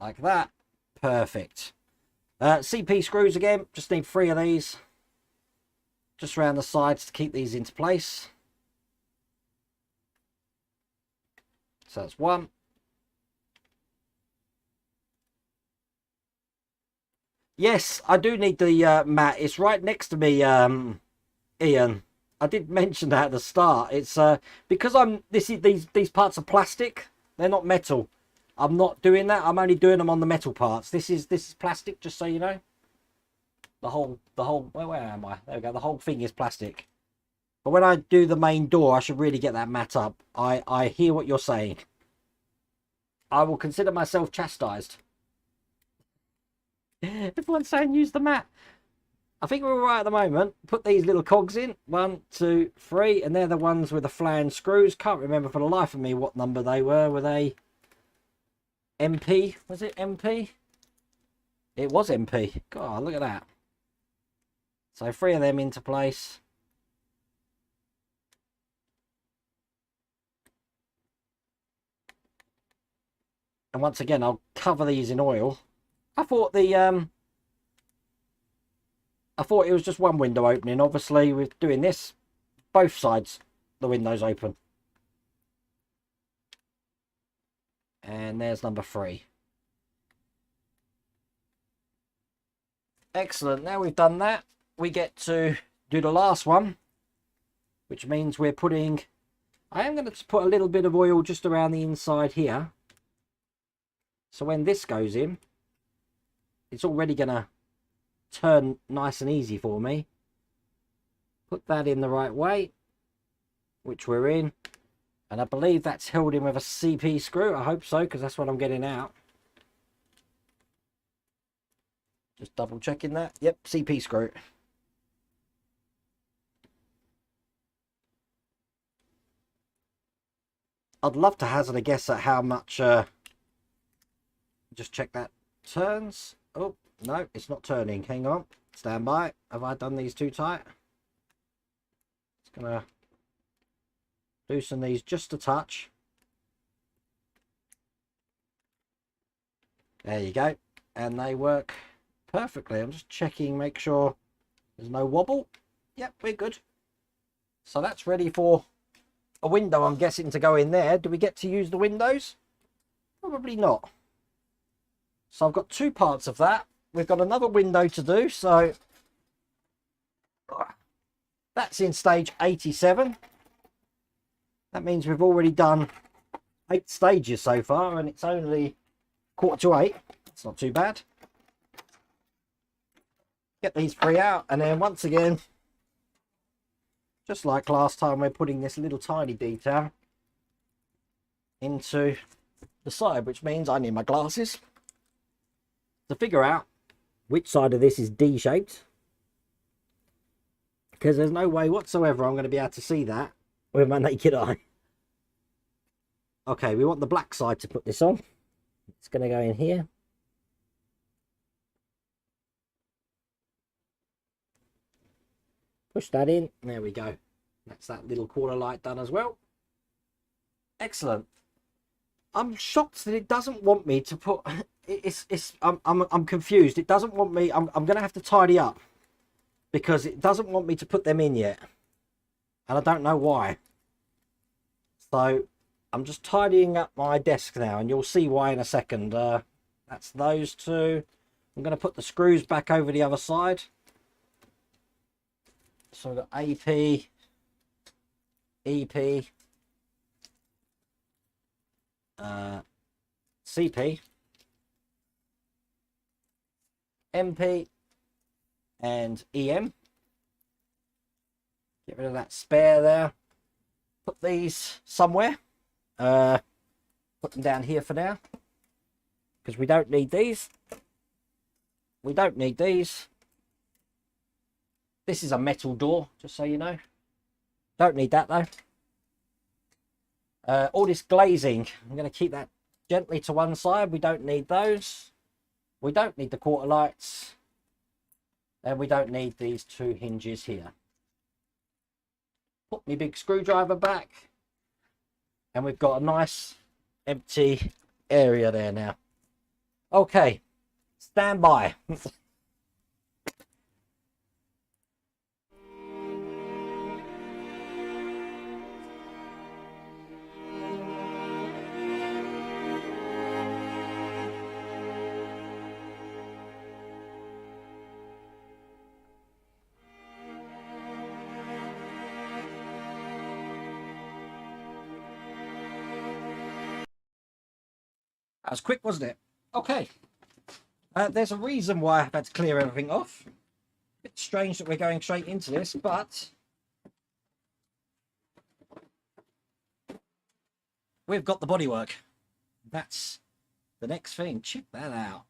Like that. Perfect. CP screws again. Just need 3 of these. Just around the sides to keep these into place. So that's 1. Yes, I do need the mat. It's right next to me, Ian. I did mention that at the start. It's because these parts are plastic. They're not metal. I'm not doing that. I'm only doing them on the metal parts. This is plastic, just so you know. The whole where am I? There we go. The whole thing is plastic. But when I do the main door, I should really get that mat up. I hear what you're saying. I will consider myself chastised. Everyone's saying use the mat. I think we're all right at the moment. Put these little cogs in. 1, 2, 3. And they're the ones with the flange screws. Can't remember for the life of me what number they were. Were they MP? Was it MP? It was MP. God, look at that. So 3 of them into place. And once again, I'll cover these in oil. I thought it was just one window opening. Obviously, with doing this, both sides the windows open. And there's number 3. Excellent. Now we've done that, we get to do the last one, which means we're putting... I am going to put a little bit of oil just around the inside here. So when this goes in, it's already going to turn nice and easy for me. Put that in the right way, which we're in. And I believe that's held in with a CP screw. I hope so, because that's what I'm getting out. Just double checking that. Yep, CP screw. I'd love to hazard a guess at how much... just check that turns. Oh, no, it's not turning. Hang on. Stand by. Have I done these too tight? Just going to loosen these just a touch. There you go. And they work perfectly. I'm just checking, make sure there's no wobble. Yep, we're good. So that's ready for a window, I'm guessing, to go in there. Do we get to use the windows? Probably not. So I've got 2 parts of that. We've got another window to do, so that's in stage 87. That means we've already done 8 stages so far, and it's only 7:45. It's not too bad. Get these 3 out, and then once again, just like last time, we're putting this little tiny detail into the side, which means I need my glasses. to figure out which side of this is D-shaped, because there's no way whatsoever I'm going to be able to see that with my naked eye. Okay, we want the black side to put this on. It's going to go in here. Push that in. There we go. That's that little quarter light done as well. Excellent. I'm shocked that it doesn't want me to put. I'm confused. It doesn't want me. I'm going to have to tidy up because it doesn't want me to put them in yet, and I don't know why. So I'm just tidying up my desk now, and you'll see why in a second. That's those two. I'm going to put the screws back over the other side. So we've got AP, EP, CP, MP, and EM. Get rid of that spare there. Put these somewhere. Put them down here for now, because we don't need these. We don't need these. This is a metal door, just so you know. Don't need that though. All this glazing, I'm going to keep that gently to one side. We don't need those. We don't need the quarter lights. And we don't need these two hinges here. Put my big screwdriver back. And we've got a nice empty area there now. Okay, stand by. That was quick, wasn't it? Okay. There's a reason why I've had to clear everything off. Bit strange that we're going straight into this, but we've got the bodywork. That's the next thing. Check that out.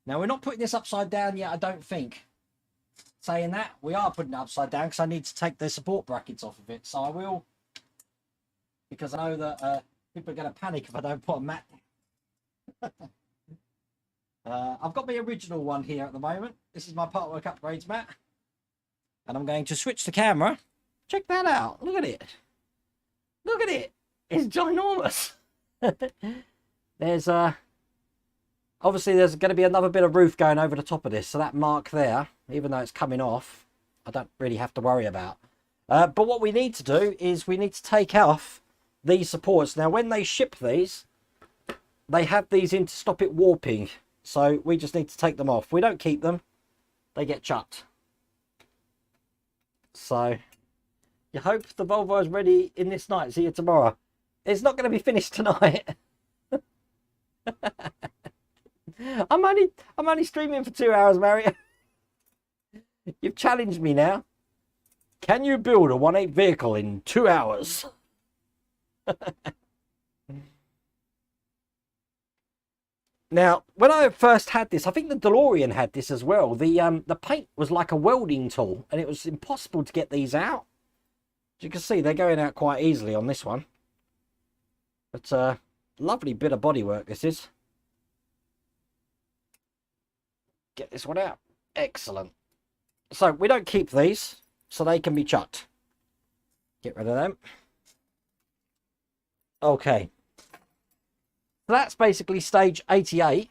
Now, we're not putting this upside down yet, I don't think. Saying that, we are putting it upside down because I need to take the support brackets off of it. So I will, because I know that people are going to panic if I don't put a mat. I've got my original one here at the moment. This is my Partwork Upgrades mat. And I'm going to switch the camera. Check that out. Look at it. Look at it. It's ginormous. There's obviously there's going to be another bit of roof going over the top of this. So that mark there, even though it's coming off, I don't really have to worry about. But what we need to do is we need to take off these supports. Now, when they ship these, they have these in to stop it warping. So we just need to take them off. We don't keep them. They get chucked. So you hope the Volvo is ready in this night. See you tomorrow. It's not going to be finished tonight. I'm only streaming for 2 hours, Mario. You've challenged me now. Can you build a 1.8 vehicle in 2 hours? Now, when I first had this, I think the DeLorean had this as well. The paint was like a welding tool, and it was impossible to get these out. As you can see, they're going out quite easily on this one. But lovely bit of bodywork this is. Get this one out. Excellent. So we don't keep these, so they can be chucked. Get rid of them. Okay. So that's basically stage 88.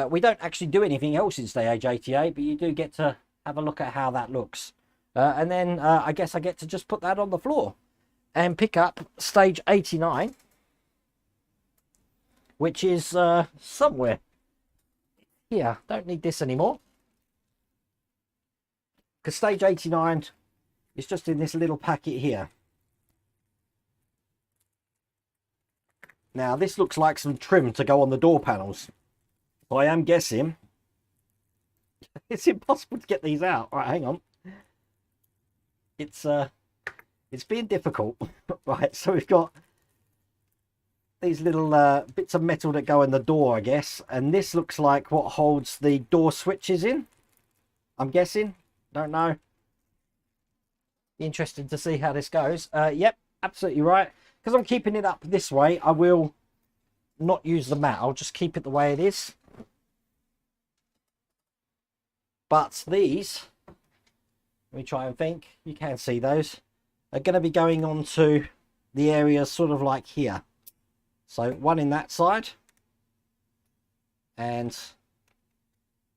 We don't actually do anything else in stage 88, but you do get to have a look at how that looks. And then I guess I get to just put that on the floor and pick up stage 89, which is somewhere here. Don't need this anymore, because stage 89 is just in this little packet here. Now, this looks like some trim to go on the door panels. So I am guessing it's impossible to get these out. All right, hang on. It's being difficult. Right, so we've got these little bits of metal that go in the door, I guess. And this looks like what holds the door switches in, I'm guessing. Don't know. Interested to see how this goes. Yep, absolutely right. Because I'm keeping it up this way, I will not use the mat. I'll just keep it the way it is. But these, let me try and think. You can see those are going to be going on to the area sort of like here. So one in that side and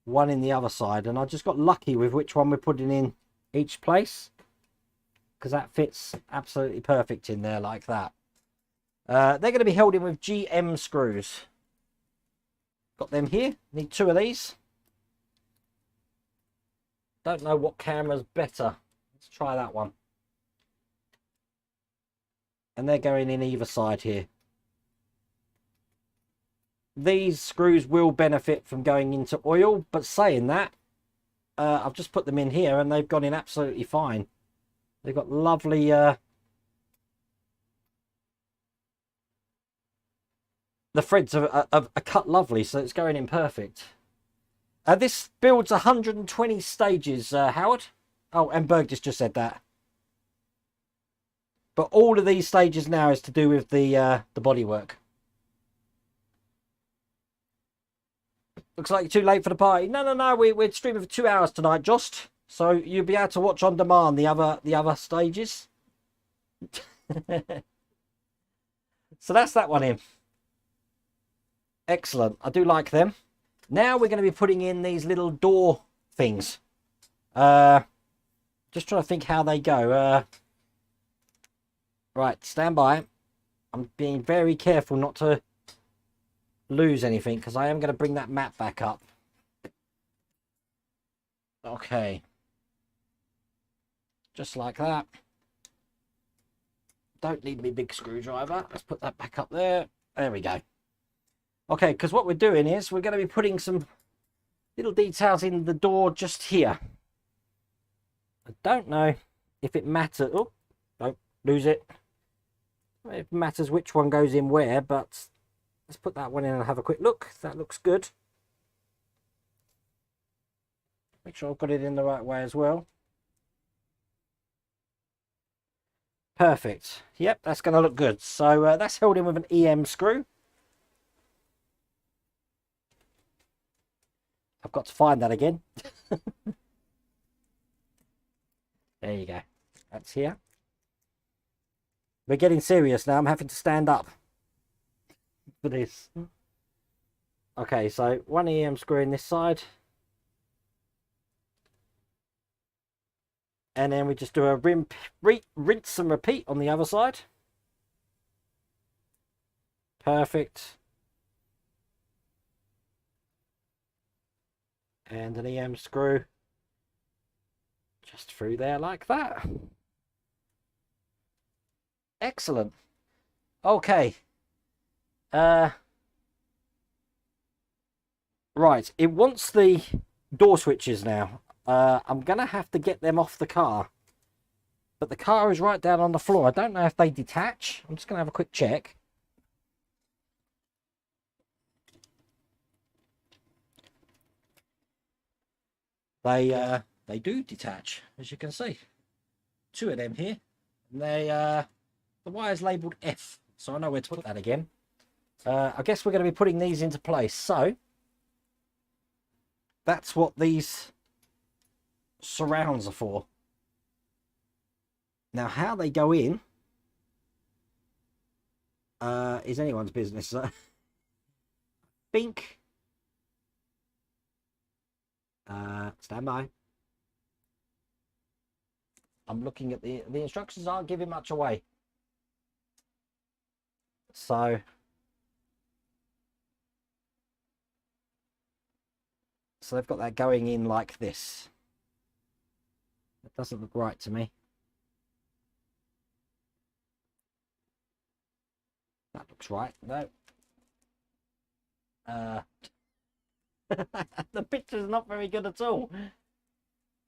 one in the other side. And I just got lucky with which one we're putting in each place, because that fits absolutely perfect in there like that. They're going to be held in with GM screws. Got them here. Need 2 of these. Don't know what camera's better. Let's try that one. And they're going in either side here. These screws will benefit from going into oil, but saying that, I've just put them in here and they've gone in absolutely fine. They've got lovely the threads are cut lovely, so it's going in perfect. This builds 120 stages, Howard. Oh, and Bergdis just said that. But all of these stages now is to do with the bodywork. Looks like you're too late for the party. No. We're streaming for 2 hours tonight, Jost. So you'll be able to watch on demand the other stages. So that's that one in. Excellent. I do like them. Now we're going to be putting in these little door things. Just trying to think how they go. Right, stand by. I'm being very careful not to lose anything, because I am going to bring that mat back up. Okay. Just like that. Don't need me big screwdriver. Let's put that back up there. There we go. Okay, because what we're doing is we're going to be putting some little details in the door just here. I don't know if it matters. Oh, don't lose it. It matters which one goes in where, but let's put that one in and have a quick look. That looks good. Make sure I've got it in the right way as well. Perfect. Yep, that's going to look good. So that's held in with an EM screw. I've got to find that again. There you go. That's here. We're getting serious now. I'm having to stand up for this. Okay, so one EM screw in this side. And then we just do a rinse and repeat on the other side. Perfect. And an EM screw just through there like that. Excellent. Okay. Right, it wants the door switches now. I'm going to have to get them off the car. But the car is right down on the floor. I don't know if they detach. I'm just going to have a quick check. They do detach, as you can see. 2 of them here. And the wire's labelled F, so I know where to put that again. I guess we're going to be putting these into place. So that's what these surrounds are for. Now, how they go in is anyone's business. I think. Stand by. I'm looking at the instructions. Aren't giving much away. So they've got that going in like this. That doesn't look right to me. That looks right. No. The picture's not very good at all.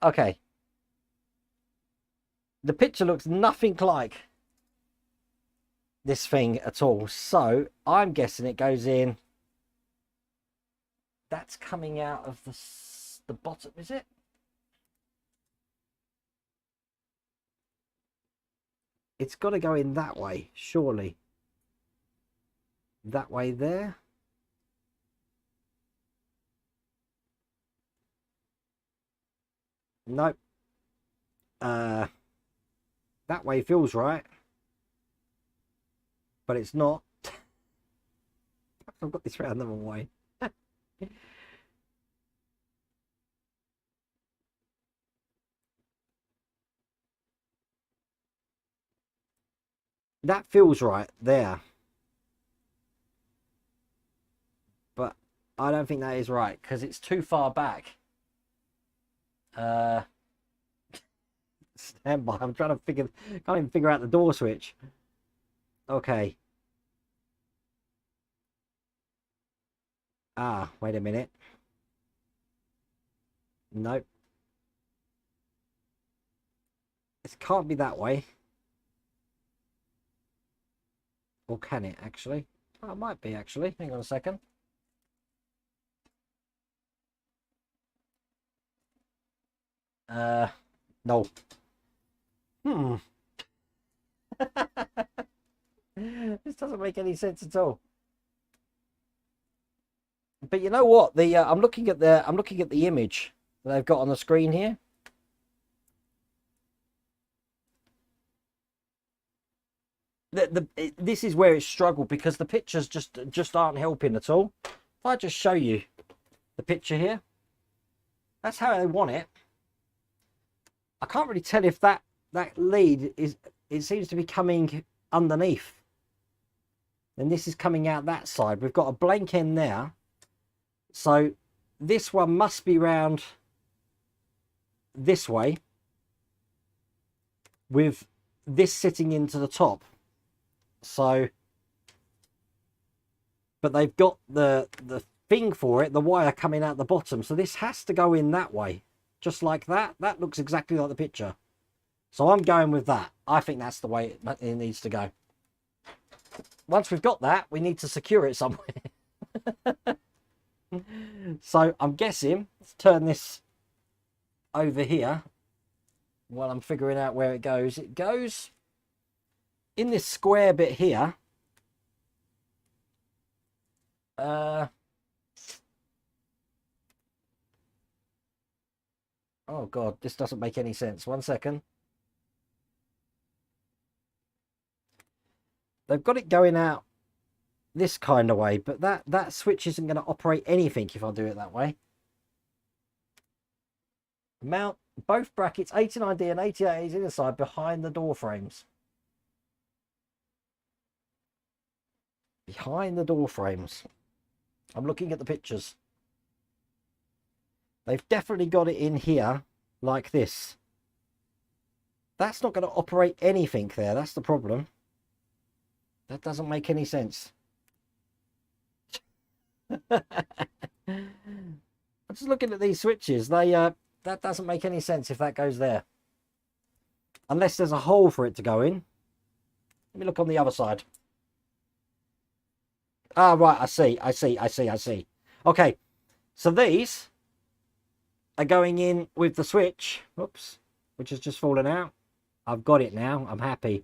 Okay. The picture looks nothing like this thing at all. So I'm guessing it goes in. That's coming out of the bottom, is it? It's got to go in that way, surely. That way there. Nope. That way feels right. But it's not. I've got this round the wrong way. That feels right there. But I don't think that is right because it's too far back. Stand by. I'm trying to can't even figure out the door switch. Okay. Ah, wait a minute. Nope. This can't be that way. Or can it actually? Oh, it might be actually. Hang on a second. No. This doesn't make any sense at all. But you know what? I'm looking at the image that they've got on the screen here. This is where it's struggled because the pictures just aren't helping at all. If I just show you the picture here, that's how they want it. I can't really tell if that lead it seems to be coming underneath. And this is coming out that side. We've got a blank end there. So this one must be round this way with this sitting into the top. So, but they've got the thing for it, the wire coming out the bottom. So this has to go in that way, just like that. That looks exactly like the picture. So I'm going with that. I think that's the way it needs to go. Once we've got that, we need to secure it somewhere. So I'm guessing, let's turn this over here while I'm figuring out where it goes. It goes in this square bit here. Oh God, this doesn't make any sense. 1 second. They've got it going out this kind of way, but that switch isn't going to operate anything if I do it that way. Mount both brackets 89D and 88 is inside behind the door frames. Behind the door frames. I'm looking at the pictures. They've definitely got it in here like this. That's not going to operate anything there. That's the problem. That doesn't make any sense. I'm just looking at these switches. That doesn't make any sense if that goes there. Unless there's a hole for it to go in. Let me look on the other side. Ah, right, I see. Okay, so these are going in with the switch. Oops, which has just fallen out. I've got it now. I'm happy.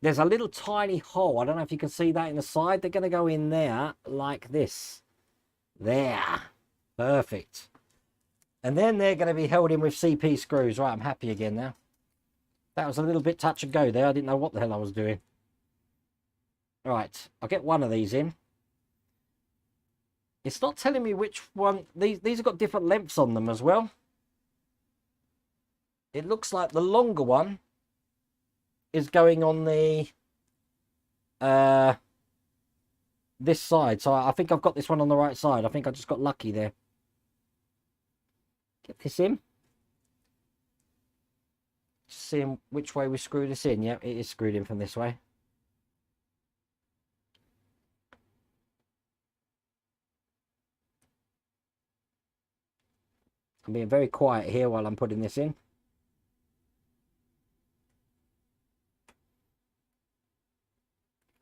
There's a little tiny hole. I don't know if you can see that in the side. They're going to go in there like this. There. Perfect. And then they're going to be held in with CP screws. Right, I'm happy again now. That was a little bit touch and go there. I didn't know what the hell I was doing. Right, I'll get one of these in. It's not telling me which one. These have got different lengths on them as well. It looks like the longer one is going on the this side. So I think I've got this one on the right side. I think I just got lucky there. Get this in. Just seeing which way we screw this in. Yeah, it is screwed in from this way. I'm being very quiet here while I'm putting this in.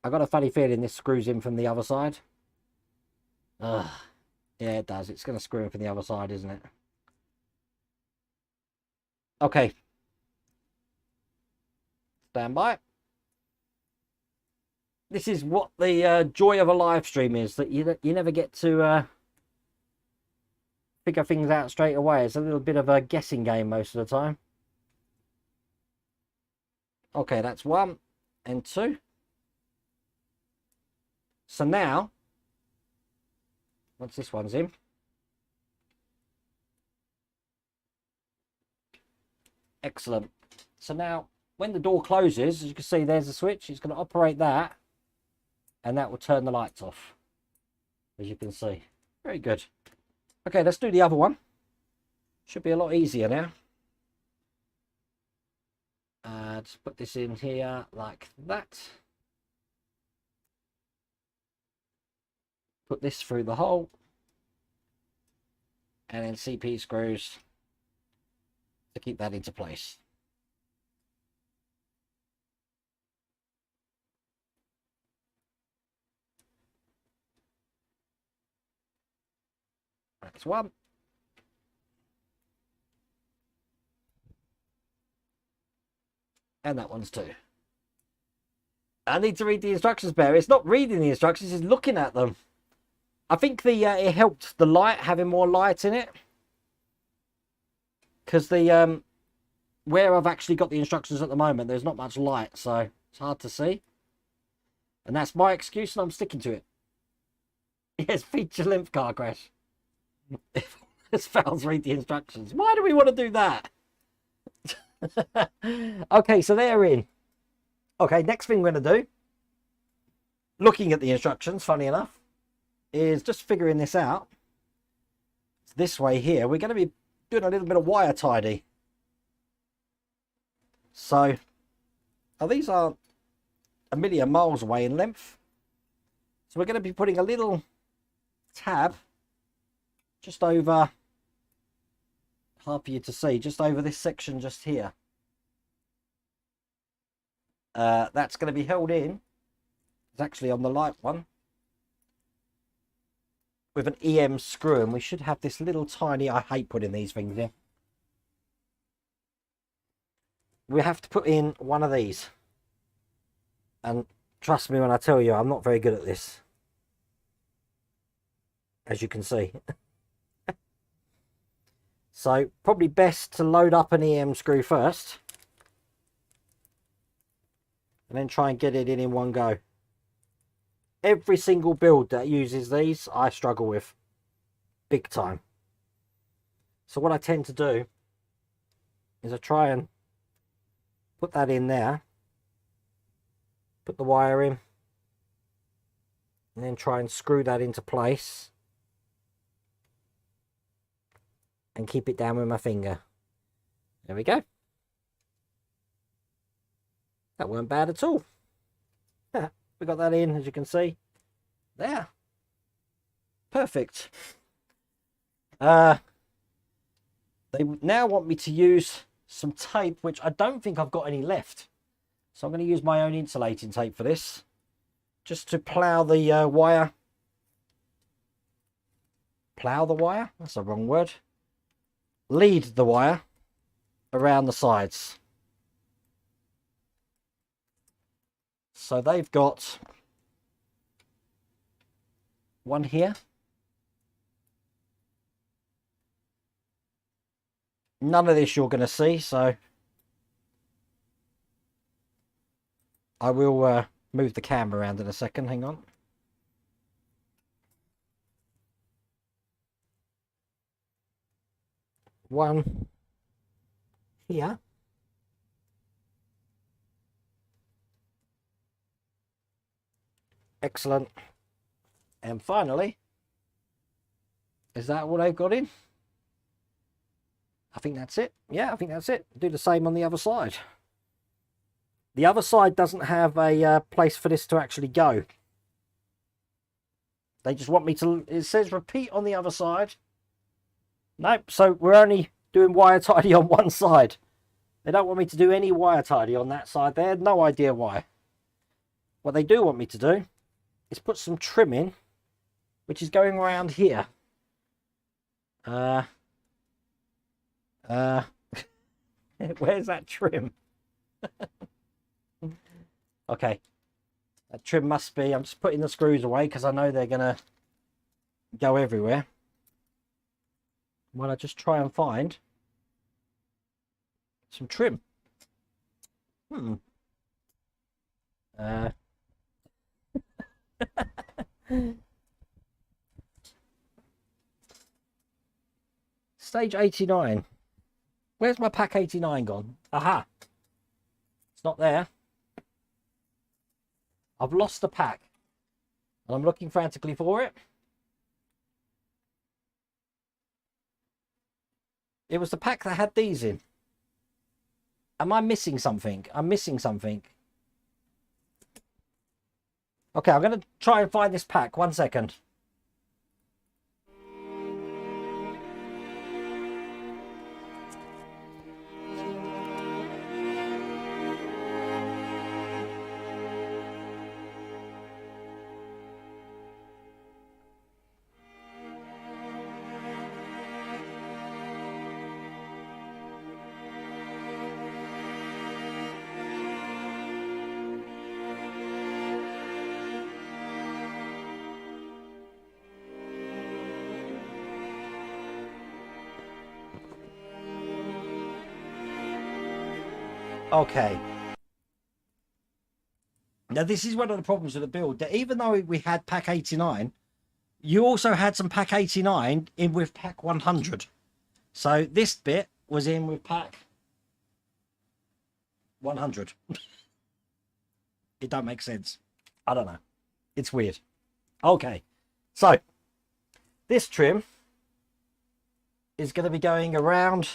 I got a funny feeling this screws in from the other side. Ugh. Yeah, it does. It's going to screw in from the other side, isn't it? Okay. Stand by. This is what the joy of a live stream is, that you never get to figure things out straight away. It's a little bit of a guessing game most of the time. Okay, that's 1 and 2. So now, once this one's in, excellent. So now, when the door closes, as you can see, there's a switch. It's going to operate that, and that will turn the lights off, as you can see. Very good. Okay, let's do the other one. Should be a lot easier now. Just put this in here like that. Put this through the hole. And then CP screws to keep that into place. That's 1. And that one's 2. I need to read the instructions better. It's not reading the instructions, it's looking at them. I think the it helped the light, having more light in it. Because the where I've actually got the instructions at the moment, there's not much light, so it's hard to see. And that's my excuse, and I'm sticking to it. Yes, feature length car crash. If this fails, read the instructions. Why do we want to do that? Okay, so they're in. Okay, next thing we're going to do, looking at the instructions, funny enough, is just figuring this out. It's this way here. We're going to be doing a little bit of wire tidy. So, these aren't a million miles away in length. So we're going to be putting a little tab just over, hard for you to see, just over this section just here. That's going to be held in, it's actually on the light one, with an EM screw, and we should have this little tiny, I hate putting these things in. We have to put in one of these, and trust me when I tell you, I'm not very good at this, as you can see. So probably best to load up an EM screw first, and then try and get it in one go. Every single build that uses these, I struggle with big time. So what I tend to do is I try and put that in there, put the wire in, and then try and screw that into place and keep it down with my finger. There we go. That weren't bad at all. Yeah, we got that in, as you can see. There. Perfect. They now want me to use some tape, which I don't think I've got any left. So I'm going to use my own insulating tape for this, just to plough the wire. Plough the wire? That's the wrong word. Lead the wire around the sides. So they've got one here. None of this you're going to see, so I will move the camera around in a second. Hang on. One here. Excellent. And finally, is that what I've got in? I think that's it. Yeah, I think that's it. Do the same on the other side. The other side doesn't have a place for this to actually go. They just want me to, it says repeat on the other side. Nope, so we're only doing wire tidy on one side. They don't want me to do any wire tidy on that side. They had no idea why. what they do want me to do is put some trim in, which is going around here. Where's that trim? Okay, that trim must be, I'm just putting the screws away because I know they're gonna go everywhere. While I just try and find some trim. Stage 89. Where's my pack 89 gone? Aha. It's not there. I've lost the pack. And I'm looking frantically for it. It was the pack that had these in. Am I missing something? I'm missing something. Okay, I'm going to try and find this pack. 1 second. Okay. Now, this is one of the problems with the build, that even though we had pack 89, you also had some pack 89 in with pack 100. So this bit was in with pack 100. It don't make sense. I don't know. It's weird. Okay. So this trim is going to be going around,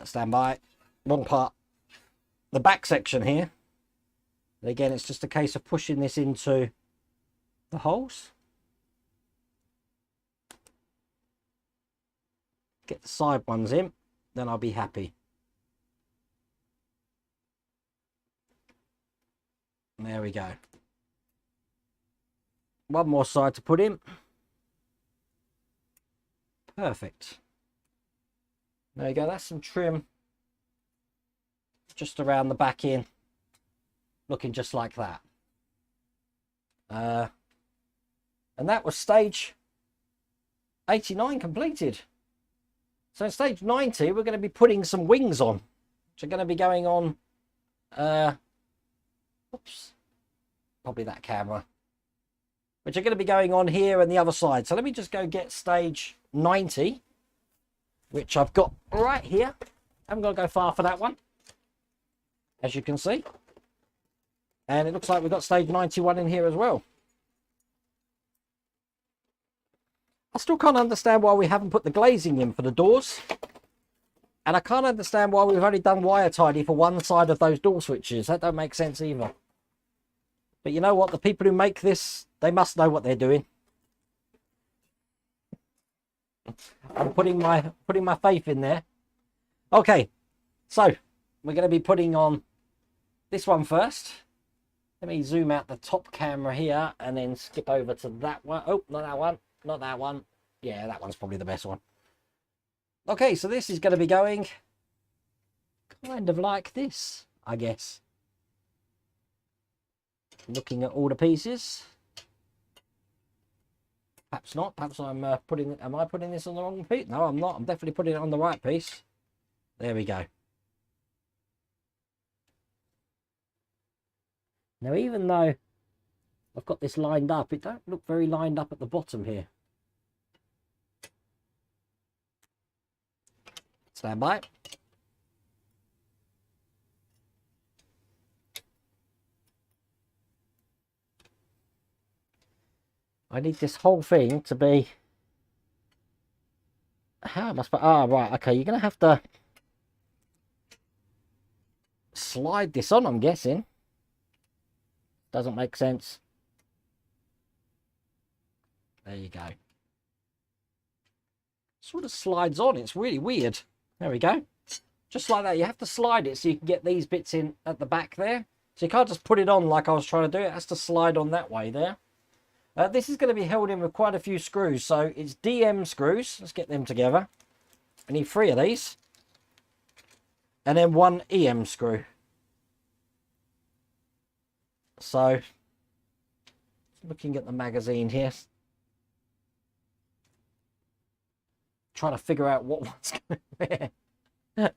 stand by, wrong part, the back section here. And again, it's just a case of pushing this into the holes. Get the side ones in, then I'll be happy. There we go. One more side to put in. Perfect. There you go, that's some trim just around the back in, looking just like that. And that was stage 89 completed. So in stage 90, we're going to be putting some wings on, which are going to be going on, oops, probably that camera, which are going to be going on here and the other side. So let me just go get stage 90, which I've got right here. I'm going to go far for that one, as you can see. And it looks like we've got stage 91 in here as well. I still can't understand why we haven't put the glazing in for the doors. And I can't understand why we've only done wire tidy for one side of those door switches. That don't make sense either. But you know what? The people who make this, they must know what they're doing. I'm putting my faith in there. Okay, so we're going to be putting on this one first. Let me zoom out the top camera here and then skip over to that one. Oh, not that one. Not that one. Yeah, that one's probably the best one. Okay, so this is going to be going kind of like this, I guess. Looking at all the pieces. Perhaps not. Perhaps I'm am I putting this on the wrong piece? No, I'm not. I'm definitely putting it on the right piece. There we go. Now, even though I've got this lined up, it don't look very lined up at the bottom here. Stand by. I need this whole thing to be... How am I supposed... Ah, right, okay, you're going to have to slide this on, I'm guessing. Doesn't make sense. There you go. Sort of slides on. It's really weird. There we go. Just like that. You have to slide it so you can get these bits in at the back there. So you can't just put it on like I was trying to do. It has to slide on that way there. This is going to be held in with quite a few screws. So it's DM screws. Let's get them together. I need 3 of these. And then 1 EM screw. So, looking at the magazine here. Trying to figure out what one's going to be.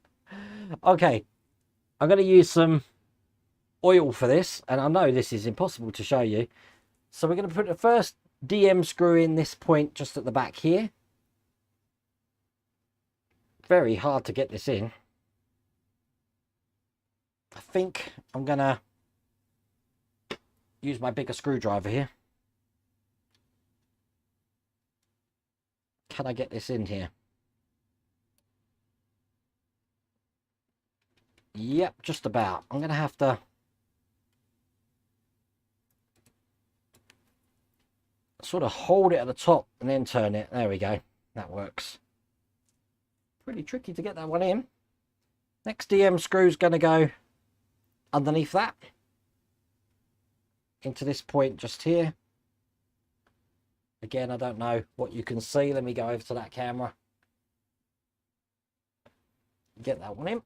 Okay. I'm going to use some oil for this. And I know this is impossible to show you. So we're going to put the first DM screw in this point just at the back here. Very hard to get this in. I think I'm going to use my bigger screwdriver here. Can I get this in here? Yep, just about. I'm going to have to sort of hold it at the top and then turn it. There we go. That works. Pretty tricky to get that one in. Next DM screw is going to go underneath that. Into this point just here. Again, I don't know what you can see. Let me go over to that camera. Get that one in.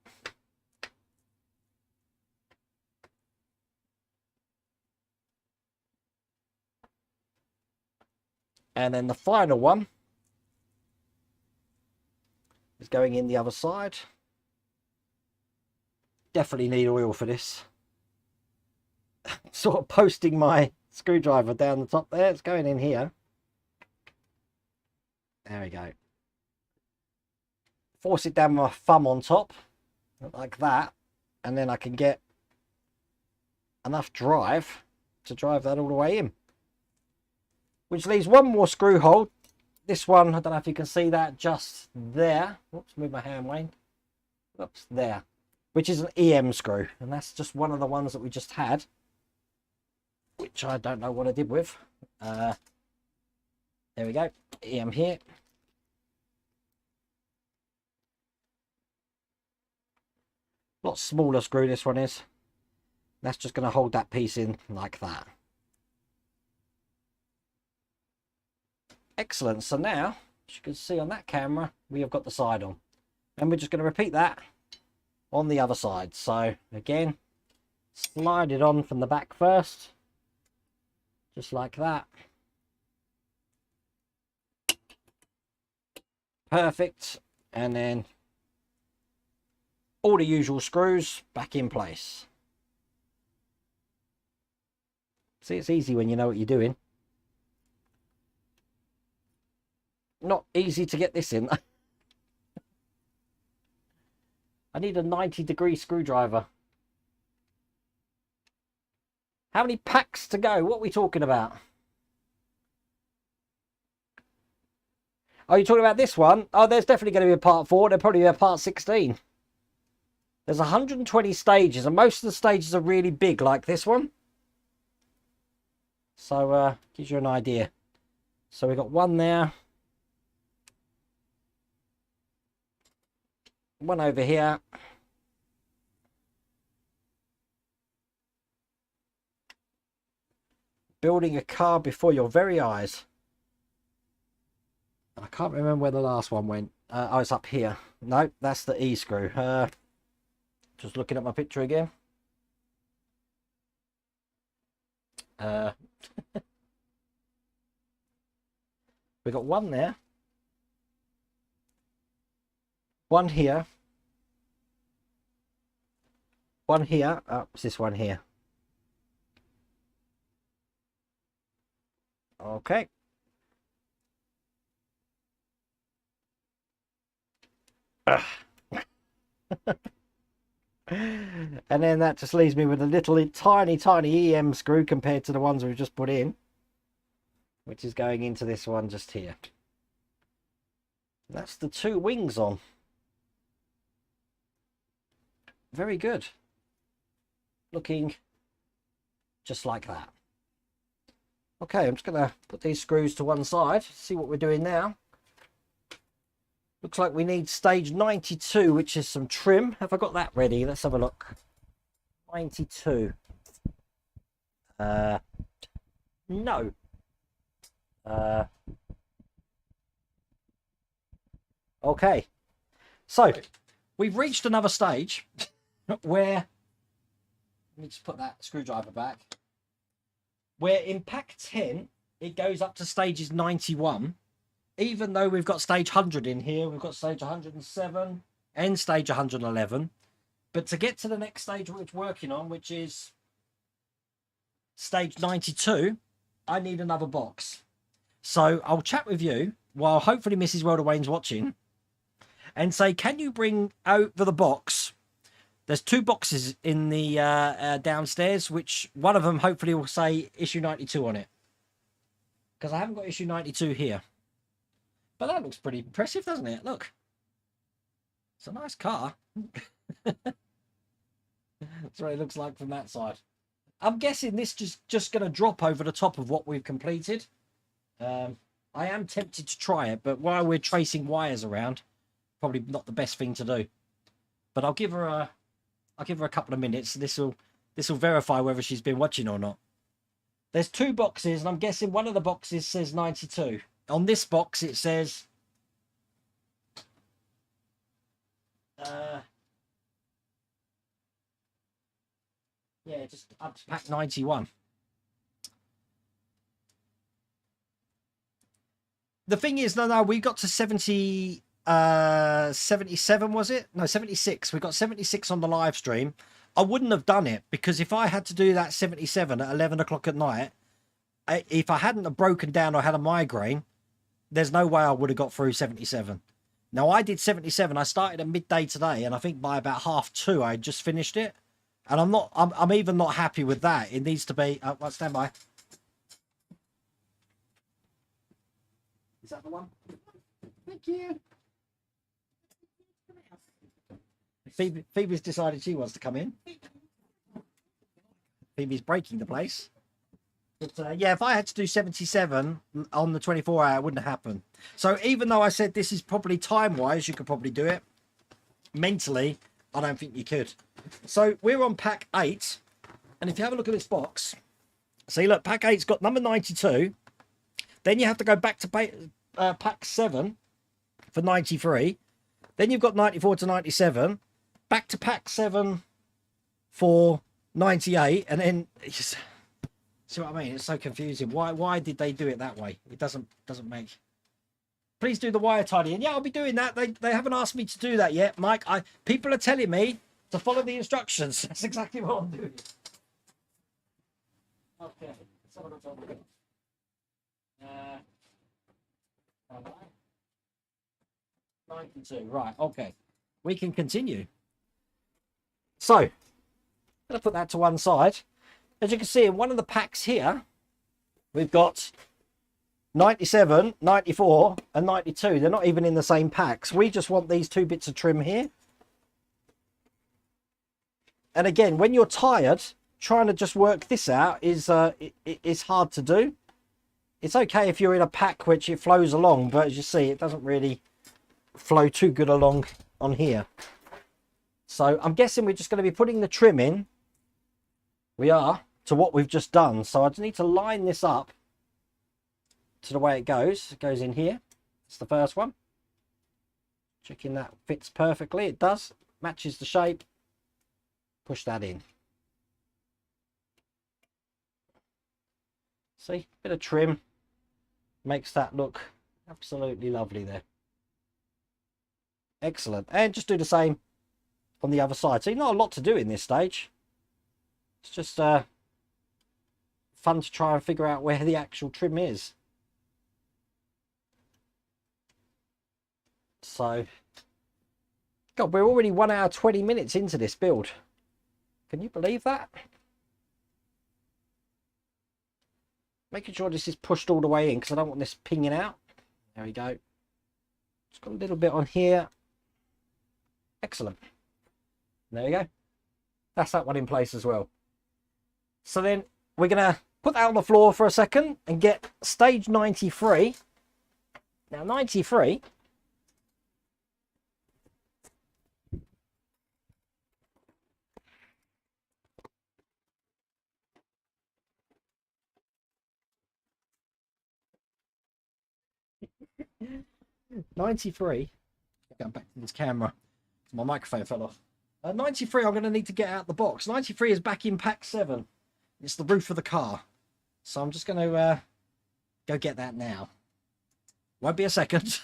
And then the final one is going in the other side. Definitely need oil for this. Sort of posting my screwdriver down the top there. It's going in here. There we go. Force it down with my thumb on top, like that. And then I can get enough drive to drive that all the way in. Which leaves one more screw hole. This one, I don't know if you can see that, just there. Oops, move my hand, Wayne. Oops, there. Which is an EM screw. And that's just one of the ones that we just had. Which I don't know what I did with. There we go. EM here. Lot smaller screw this one is. That's just going to hold that piece in like that. Excellent. So now, as you can see on that camera, we have got the side on. And we're just going to repeat that on the other side. So again, slide it on from the back first. Just like that. Perfect. And then all the usual screws back in place. See, it's easy when you know what you're doing. Not easy to get this in. I need a 90-degree screwdriver. How many packs to go? What are we talking about? Are you talking about this one? Oh, there's definitely going to be a part 4. There'll probably be a part 16. There's 120 stages, and most of the stages are really big, like this one. So, gives you an idea. So we've got one there. One over here. Building a car before your very eyes. I can't remember where the last one went. Oh, it's up here. No, that's the E screw. Just looking at my picture again. We got one there. One here. One here. Oh, it's this one here. Okay. And then that just leaves me with a little tiny EM screw compared to the ones we've just put in, which is going into this one just here. That's the 2 wings on. Very good. Looking just like that. Okay, I'm just going to put these screws to one side, see what we're doing now. Looks like we need stage 92, which is some trim. Have I got that ready? Let's have a look. 92. No. Okay. So, we've reached another stage where... Let me just put that screwdriver back. Where in pack 10, it goes up to stages 91. Even though we've got stage 100 in here, we've got stage 107 and stage 111. But to get to the next stage we're working on, which is stage 92, I need another box. So I'll chat with you while hopefully Mrs. World of Wayne's watching and say, can you bring over the box? There's 2 boxes in the downstairs, which one of them hopefully will say issue 92 on it. Because I haven't got issue 92 here. But that looks pretty impressive, doesn't it? Look. It's a nice car. That's what it looks like from that side. I'm guessing this just going to drop over the top of what we've completed. I am tempted to try it, but while we're tracing wires around, probably not the best thing to do. But I'll give her a couple of minutes. This will verify whether she's been watching or not. There's 2 boxes, and I'm guessing one of the boxes says 92. On this box, it says... yeah, just up to pack 91. The thing is, no, we got to 77, was it? No, 76. We got 76 on the live stream. I wouldn't have done it, because if I had to do that 77 at 11 o'clock at night, if I hadn't have broken down or had a migraine, there's no way I would have got through 77. Now, I did 77. I started at midday today, and I think by about 2:30, I just finished it. And I'm even not happy with that. It needs to be... well, stand by. Is that the one? Thank you. Phoebe's decided she wants to come in. Phoebe's breaking the place. But yeah, if I had to do 77 on the 24-hour, it wouldn't happen. So even though I said this is probably time-wise, you could probably do it. Mentally, I don't think you could. So we're on pack 8. And if you have a look at this box, see, look, pack 8's got number 92. Then you have to go back to pack 7 for 93. Then you've got 94 to 97. Back to pack 7 for 98. And then... see what I mean? It's so confusing. Why did they do it that way? It doesn't make... Please do the wire tidying. Yeah, I'll be doing that. They haven't asked me to do that yet, Mike. People are telling me to follow the instructions. That's exactly what I'm doing. Okay. Let's have a look over here. All right. 92. Right. Okay. We can continue. So, I'm going to put that to one side. As you can see, in one of the packs here, we've got 97, 94, and 92. They're not even in the same packs. We just want these 2 bits of trim here. And again, when you're tired, trying to just work this out is hard to do. It's okay if you're in a pack which it flows along, but as you see, it doesn't really flow too good along on here. So I'm guessing we're just going to be putting the trim in. We are, to what we've just done. So I just need to line this up to the way it goes. It goes in here. It's the first one. Checking that fits perfectly. It does. Matches the shape. Push that in. See, bit of trim makes that look absolutely lovely there. Excellent. And just do the same on the other side. So not a lot to do in this stage. It's just fun to try and figure out where the actual trim is. So, God, we're already 1 hour 20 minutes into this build. Can you believe that? Making sure this is pushed all the way in because I don't want this pinging out. There we go. Just got a little bit on here. Excellent. There we go. That's that one in place as well. So then we're going to put that on the floor for a second and get stage 93. Now 93... 93. Going back to this camera. My microphone fell off. 93, I'm going to need to get out the box. 93 is back in pack 7. It's the roof of the car. So I'm just going to go get that now. Won't be a second.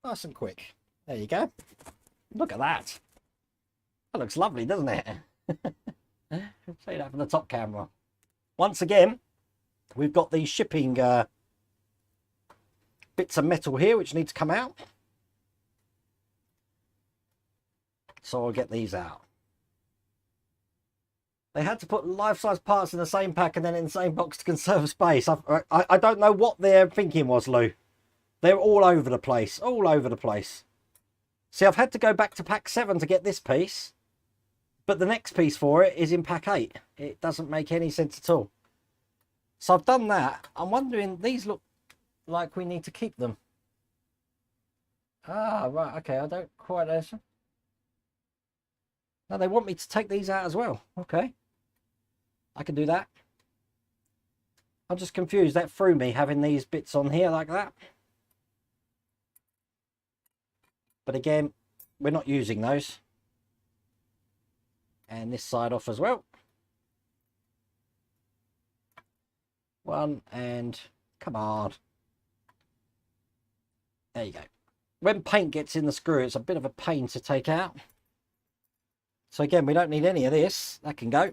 Nice and quick. There you go. Look at that. That looks lovely, doesn't it? Show you that from the top camera. Once again, we've got these shipping bits of metal here which need to come out. So I'll get these out. They had to put life-size parts in the same pack and then in the same box to conserve space. I don't know what their thinking was, Lou. They're all over the place. All over the place. See, I've had to go back to pack 7 to get this piece. But the next piece for it is in pack 8. It doesn't make any sense at all. So I've done that. I'm wondering, these look like we need to keep them. Ah, right. Okay, I don't quite understand. No, they want me to take these out as well. Okay. I can do that. I'm just confused. That threw me, having these bits on here like that. But again, we're not using those. And this side off as well. One and come on. There you go. When paint gets in the screw, it's a bit of a pain to take out. So again, we don't need any of this. That can go.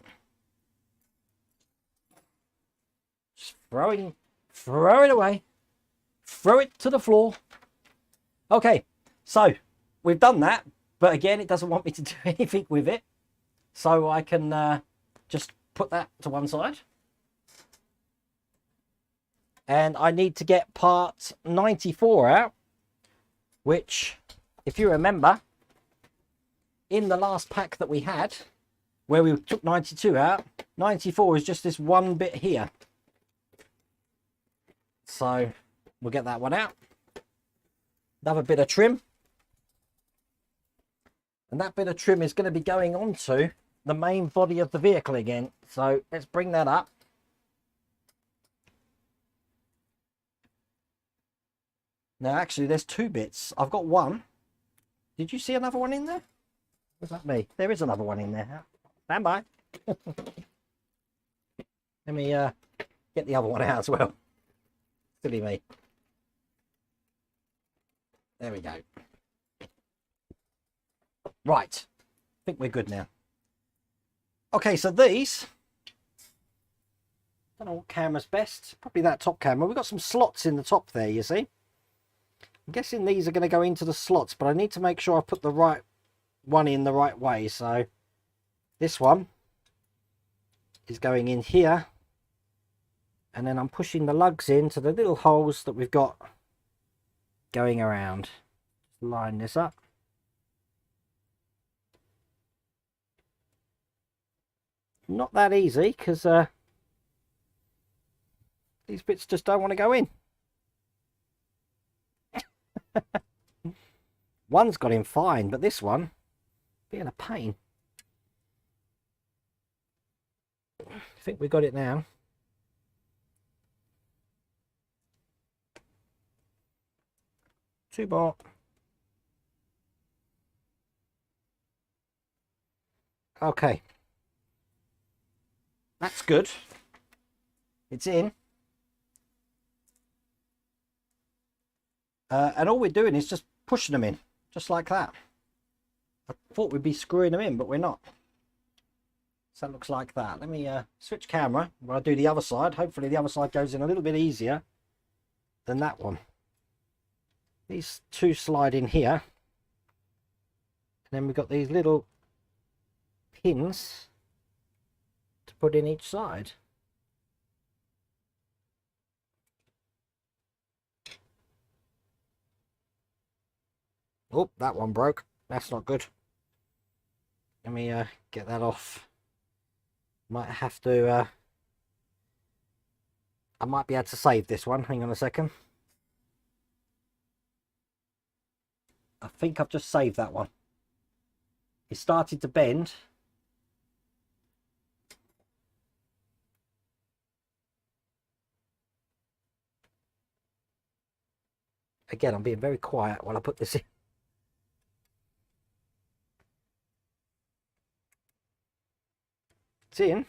Just throw it away. Throw it to the floor. Okay, so we've done that. But again, it doesn't want me to do anything with it. So I can just put that to one side. And I need to get part 94 out. Which, if you remember, in the last pack that we had, where we took 92 out, 94 is just this one bit here. So we'll get that one out. Another bit of trim. And that bit of trim is going to be going onto the main body of the vehicle again. So let's bring that up. Now actually there's two bits. I've got one. Did you see another one in there? Was that me? There is another one in there. Stand by. Let me get the other one out as well. Silly me. There we go. Right. I think we're good now. Okay, so these, I don't know what camera's best. Probably that top camera. We've got some slots in the top there, you see. I'm guessing these are going to go into the slots, but I need to make sure I put the right one in the right way. So this one is going in here. And then I'm pushing the lugs into the little holes that we've got going around. Line this up. Not that easy, because these bits just don't want to go in. One's got in fine, but this one being a pain. I think we got it now. Two more. Okay. That's good. It's in. And all we're doing is just pushing them in, just like that. I thought we'd be screwing them in, but we're not. So that looks like that. Let me switch camera while I do the other side. Hopefully the other side goes in a little bit easier than that one. These two slide in here. And then we've got these little pins to put in each side. Oh, that one broke. That's not good. Let me get that off. Might have to... I might be able to save this one. Hang on a second. I think I've just saved that one. It started to bend. Again, I'm being very quiet while I put this in. It's in.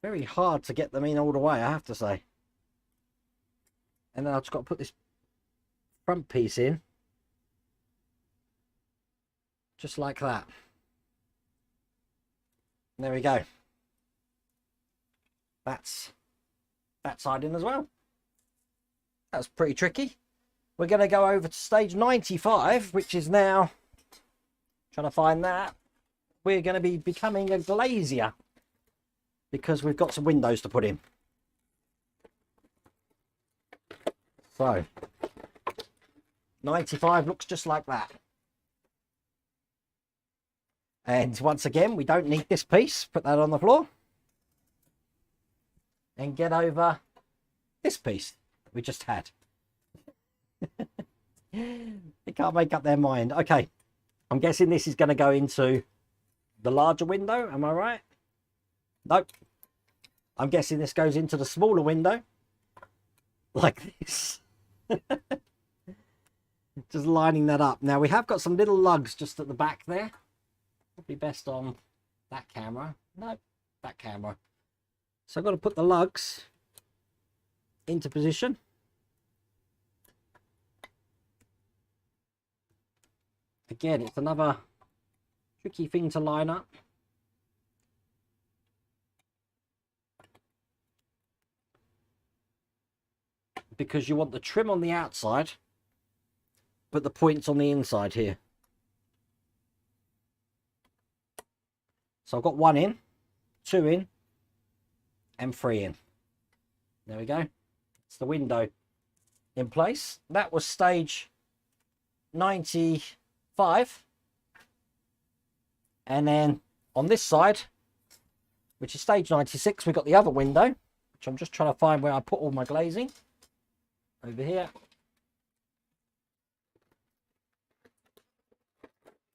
Very hard to get them in all the way, I have to say. And then I've just got to put this front piece in. Just like that. And there we go. That's that side in as well. That's pretty tricky. We're going to go over to stage 95, which is now, trying to find that. We're going to be becoming a glazier because we've got some windows to put in. So 95 looks just like that. And once again, we don't need this piece. Put that on the floor. And get over this piece that we just had. They can't make up their mind. Okay, I'm guessing this is going to go into the larger window. Am I right? Nope. I'm guessing this goes into the smaller window. Like this. Just lining that up. Now we have got some little lugs just at the back there. Probably best on that camera. No, that camera. So I've got to put the lugs into position. Again, it's another tricky thing to line up. Because you want the trim on the outside, but the points on the inside here. So I've got 1 in, 2 in, and 3 in. There we go. It's the window in place. That was stage 95. And then on this side, which is stage 96, we've got the other window, which I'm just trying to find where I put all my glazing. Over here.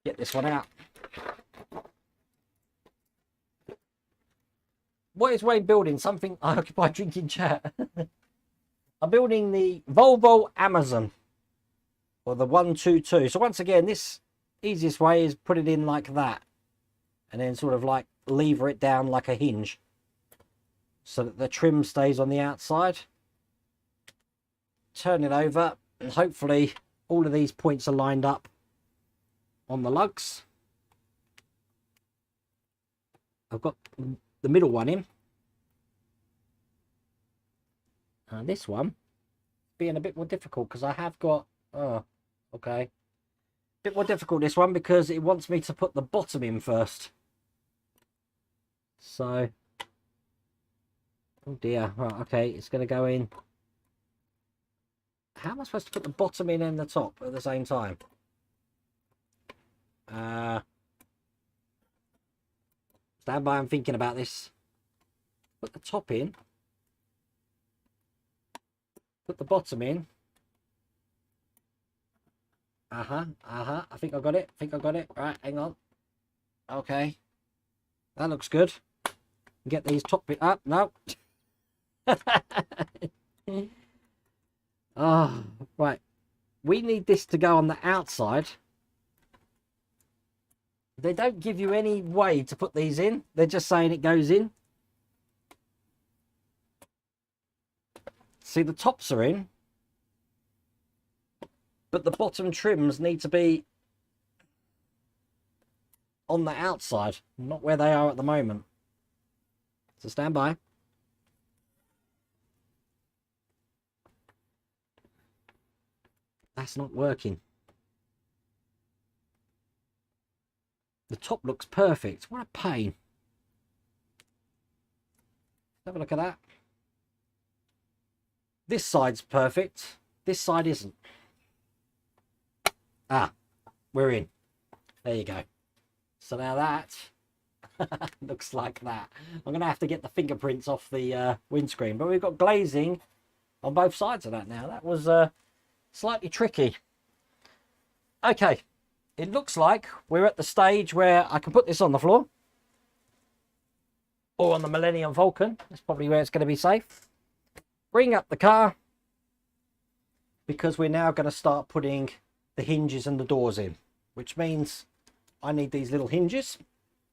Get this one out. What is Wayne building? Something I occupy drinking chat. I'm building the Volvo Amazon, or the 122. So once again, this easiest way is put it in like that, and then sort of like lever it down like a hinge, so that the trim stays on the outside. Turn it over, and hopefully all of these points are lined up on the lugs. I've got the middle one in. And this one being a bit more difficult because I have got, oh, okay. A bit more difficult this one because it wants me to put the bottom in first. So, oh dear, right, okay, it's going to go in. How am I supposed to put the bottom in and the top at the same time? Stand by, I'm thinking about this. Put the top in. Put the bottom in. I think I got it. Right, hang on. Okay. That looks good. Get these top bit up. No. Oh, right. We need this to go on the outside. They don't give you any way to put these in. They're just saying it goes in. See, the tops are in. But the bottom trims need to be on the outside, not where they are at the moment. So stand by. That's not working. The top looks perfect. What a pain. Have a look at that. This side's perfect. This side isn't. Ah, we're in. There you go. So now that looks like that. I'm going to have to get the fingerprints off the windscreen. But we've got glazing on both sides of that now. That was slightly tricky. Okay. It looks like we're at the stage where I can put this on the floor. Or on the Millennium Falcon. That's probably where it's going to be safe. Bring up the car. Because we're now going to start putting the hinges and the doors in. Which means I need these little hinges.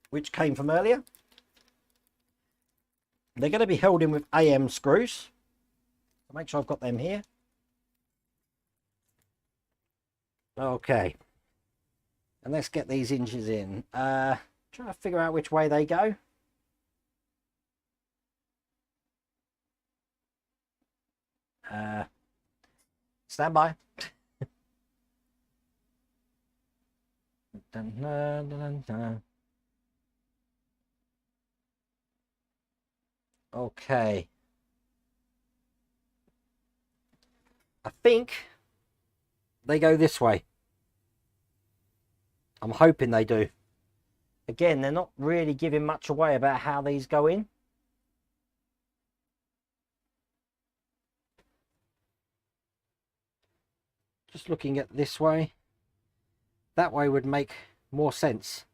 Which came from earlier. They're going to be held in with AM screws. I'll make sure I've got them here. Okay. And let's get these hinges in. Trying to figure out which way they go. Stand by. Dun, dun, dun, dun. Okay. I think they go this way. I'm hoping they do. Again, they're not really giving much away about how these go in. Just looking at this way. That way would make more sense.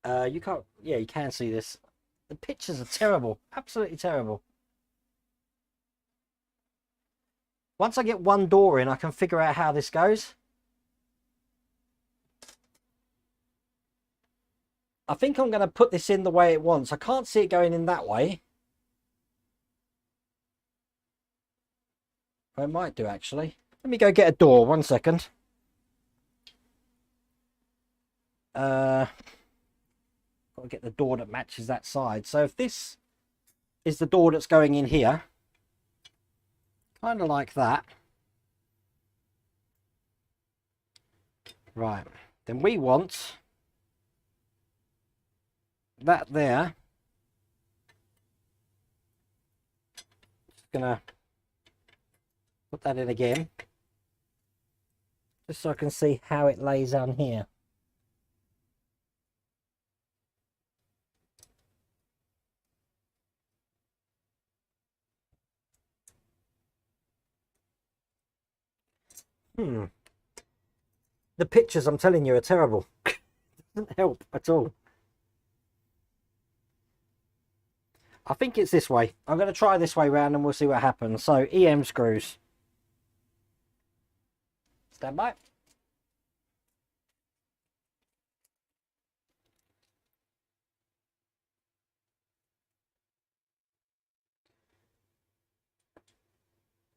You can't, yeah, you can see this. The pictures are terrible, absolutely terrible. Once I get one door in, I can figure out how this goes. I think I'm going to put this in the way it wants. I can't see it going in that way. I might do, actually. Let me go get a door, 1 second. Got to get the door that matches that side. So if this is the door that's going in here, kind of like that. Right. Then we want that there. Just gonna put that in again. Just so I can see how it lays on here. The pictures, I'm telling you, are terrible. Doesn't help at all. I think it's this way. I'm going to try this way round and we'll see what happens. So, EM screws. Stand by.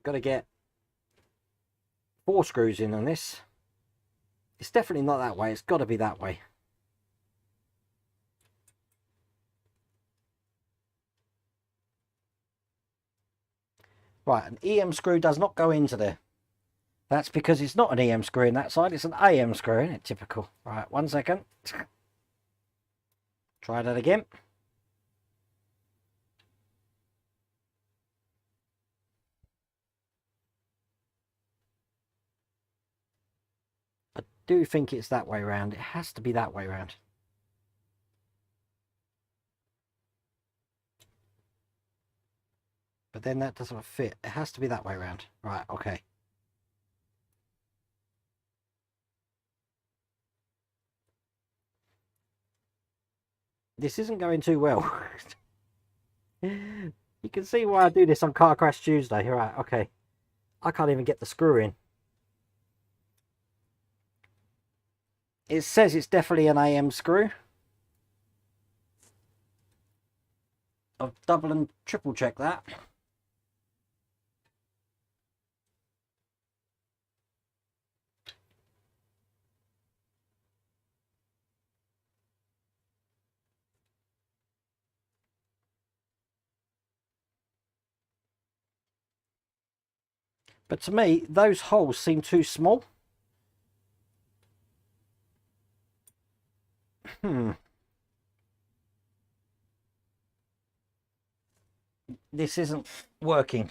Got to get 4 screws in on this. It's definitely not that way. It's got to be that way. Right, an EM screw does not go into there. That's because it's not an EM screw in that side. It's an AM screw, isn't it? Typical. Right, 1 second. Try that again. I do think it's that way round. It has to be that way round. But then that doesn't fit. It has to be that way round. Right, okay. This isn't going too well. You can see why I do this on Car Crash Tuesday. Right, okay. I can't even get the screw in. It says it's definitely an AM screw. I'll double and triple check that. But to me, those holes seem too small. this isn't working.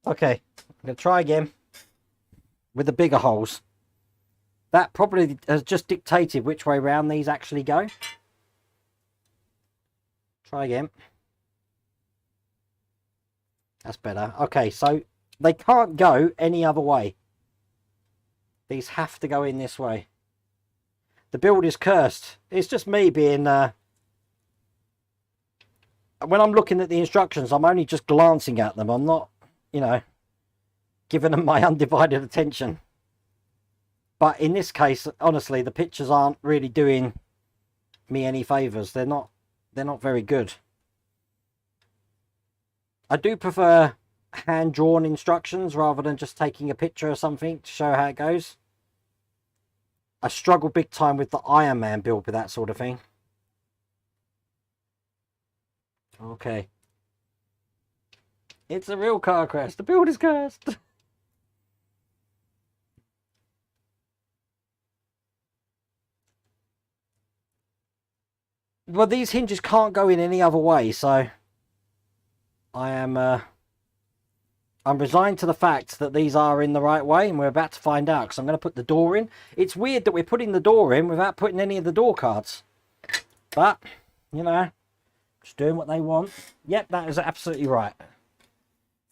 Okay, I'm going to try again with the bigger holes. That probably has just dictated which way round these actually go. Try again. That's better. Okay, so they can't go any other way. These have to go in this way. The build is cursed. It's just me being... when I'm looking at the instructions, I'm only just glancing at them. I'm not, you know, giving them my undivided attention. But in this case, honestly, the pictures aren't really doing me any favours. They're not very good. I do prefer hand-drawn instructions rather than just taking a picture or something to show how it goes. I struggle big time with the Iron Man build with that sort of thing. Okay. It's a real car crash. The build is cursed. Well, these hinges can't go in any other way, so I'm resigned to the fact that these are in the right way, and we're about to find out, because I'm going to put the door in. It's weird that we're putting the door in without putting any of the door cards. But, you know, just doing what they want. Yep, that is absolutely right.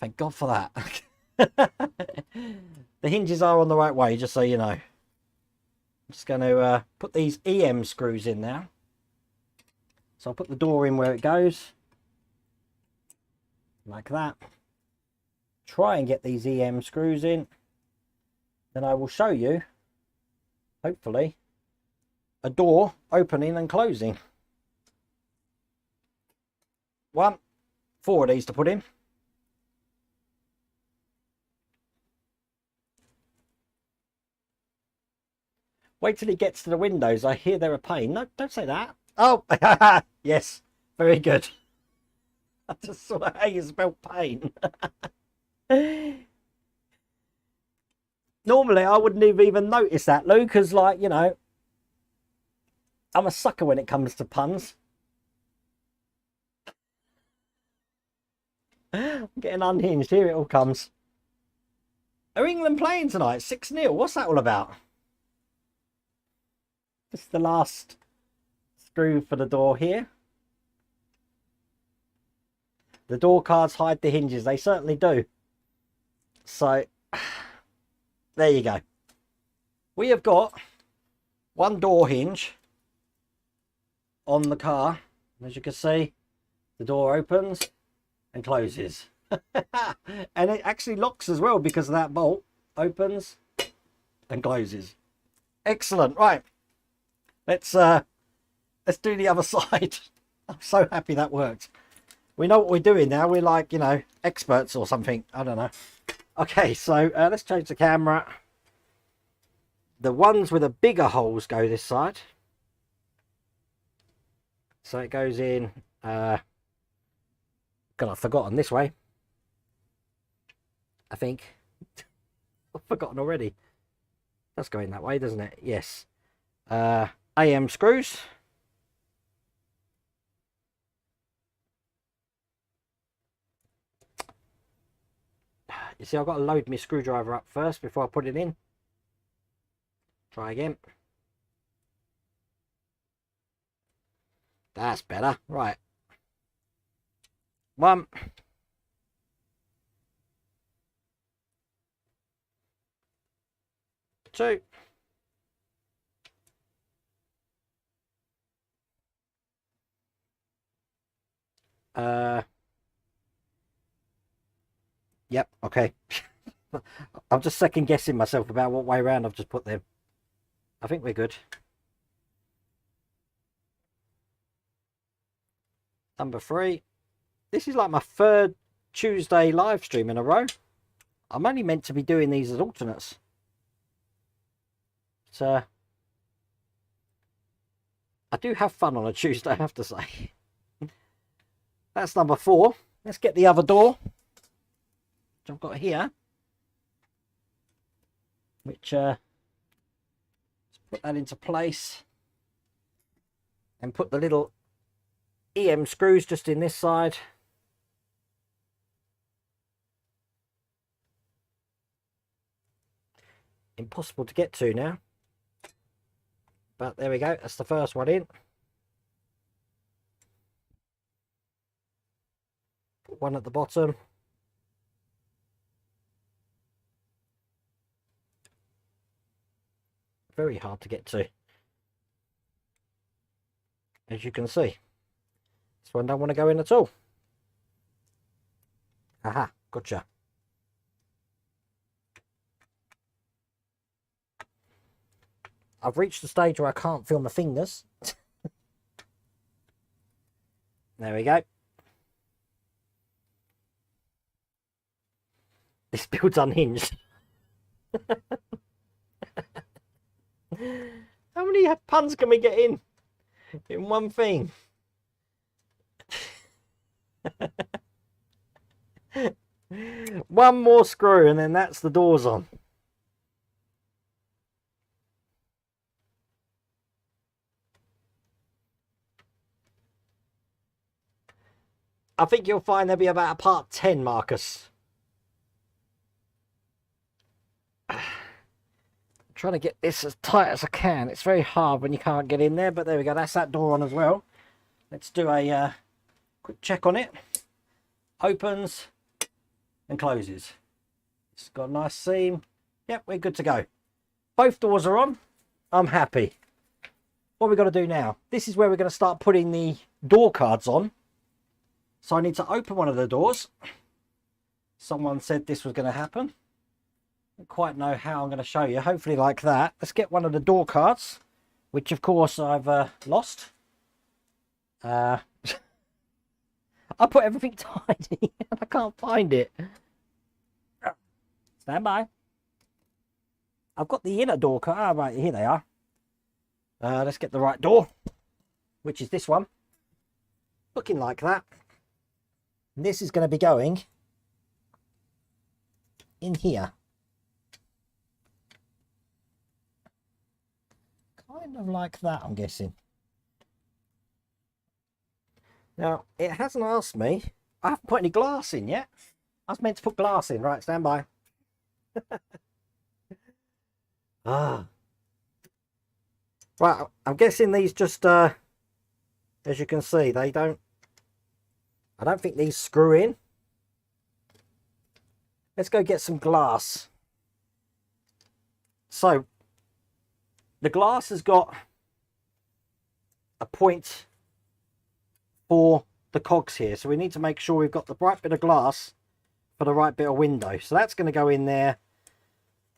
Thank God for that. The hinges are on the right way, just so you know. I'm just going to put these EM screws in now. So I'll put the door in where it goes. Like that. Try and get these EM screws in. Then I will show you, hopefully, a door opening and closing. 4 of these to put in. Wait till he gets to the windows. I hear they're a pain. No, don't say that. Oh, yes. Very good. I just saw how you spell pain. Normally, I wouldn't have even noticed that, Lou, because, like, you know, I'm a sucker when it comes to puns. I'm getting unhinged. Here it all comes. Are England playing tonight? 6-0. What's that all about? Just the last screw for the door here. The door cards hide the hinges. They certainly do. So, there you go. We have got one door hinge on the car. As you can see, the door opens and closes. And it actually locks as well because of that bolt. Opens and closes. Excellent. Right. Let's do the other side. I'm so happy that worked. We know what we're doing now. We're like, you know, experts or something. I don't know. Okay, so let's change the camera. The ones with the bigger holes go this side. So it goes in, God, I've forgotten this way. I think. I've forgotten already. That's going that way, doesn't it? Yes. AM screws. You see, I've got to load my screwdriver up first before I put it in. Try again. That's better. Right. 1. 2. Yep, okay. I'm just second guessing myself about what way around I've just put them. I think we're good. Number 3. This is like my 3rd Tuesday live stream in a row. I'm only meant to be doing these as alternates. So I do have fun on a Tuesday, I have to say. That's number 4. Let's get the other door, which I've got here. Which, let's put that into place. And put the little EM screws just in this side. Impossible to get to now. But there we go. That's the first one in. Put one at the bottom. Very hard to get to, as you can see. This one don't want to go in at all. Aha, gotcha. I've reached the stage where I can't feel my fingers. There we go. This build's unhinged. How many puns can we get in one thing? One more screw and then that's the doors on. I think you'll find there'll be about a part 10, Marcus. Trying to get this as tight as I can. It's very hard when you can't get in there, but there we go. That's that door on as well. Let's do a quick check on it. Opens and closes. It's got a nice seam. Yep, we're good to go. Both doors are on. I'm happy. What we've got to do now, this is where we're going to start putting the door cards on. So I need to open one of the doors. Someone said this was going to happen. Don't quite know how I'm going to show you. Hopefully like that. Let's get one of the door cards, which of course I've lost. I put everything tidy and I can't find it. Stand by. I've got the inner door card. Ah, right, here they are. Let's get the right door, which is this one. Looking like that. And this is going to be going in here. Kind of like that, I'm guessing. Now, it hasn't asked me. I haven't put any glass in yet. I was meant to put glass in. Right, stand by. Ah. Right, I'm guessing these just, as you can see, they don't, I don't think these screw in. Let's go get some glass. So, the glass has got a point for the cogs here. So we need to make sure we've got the right bit of glass for the right bit of window. So that's going to go in there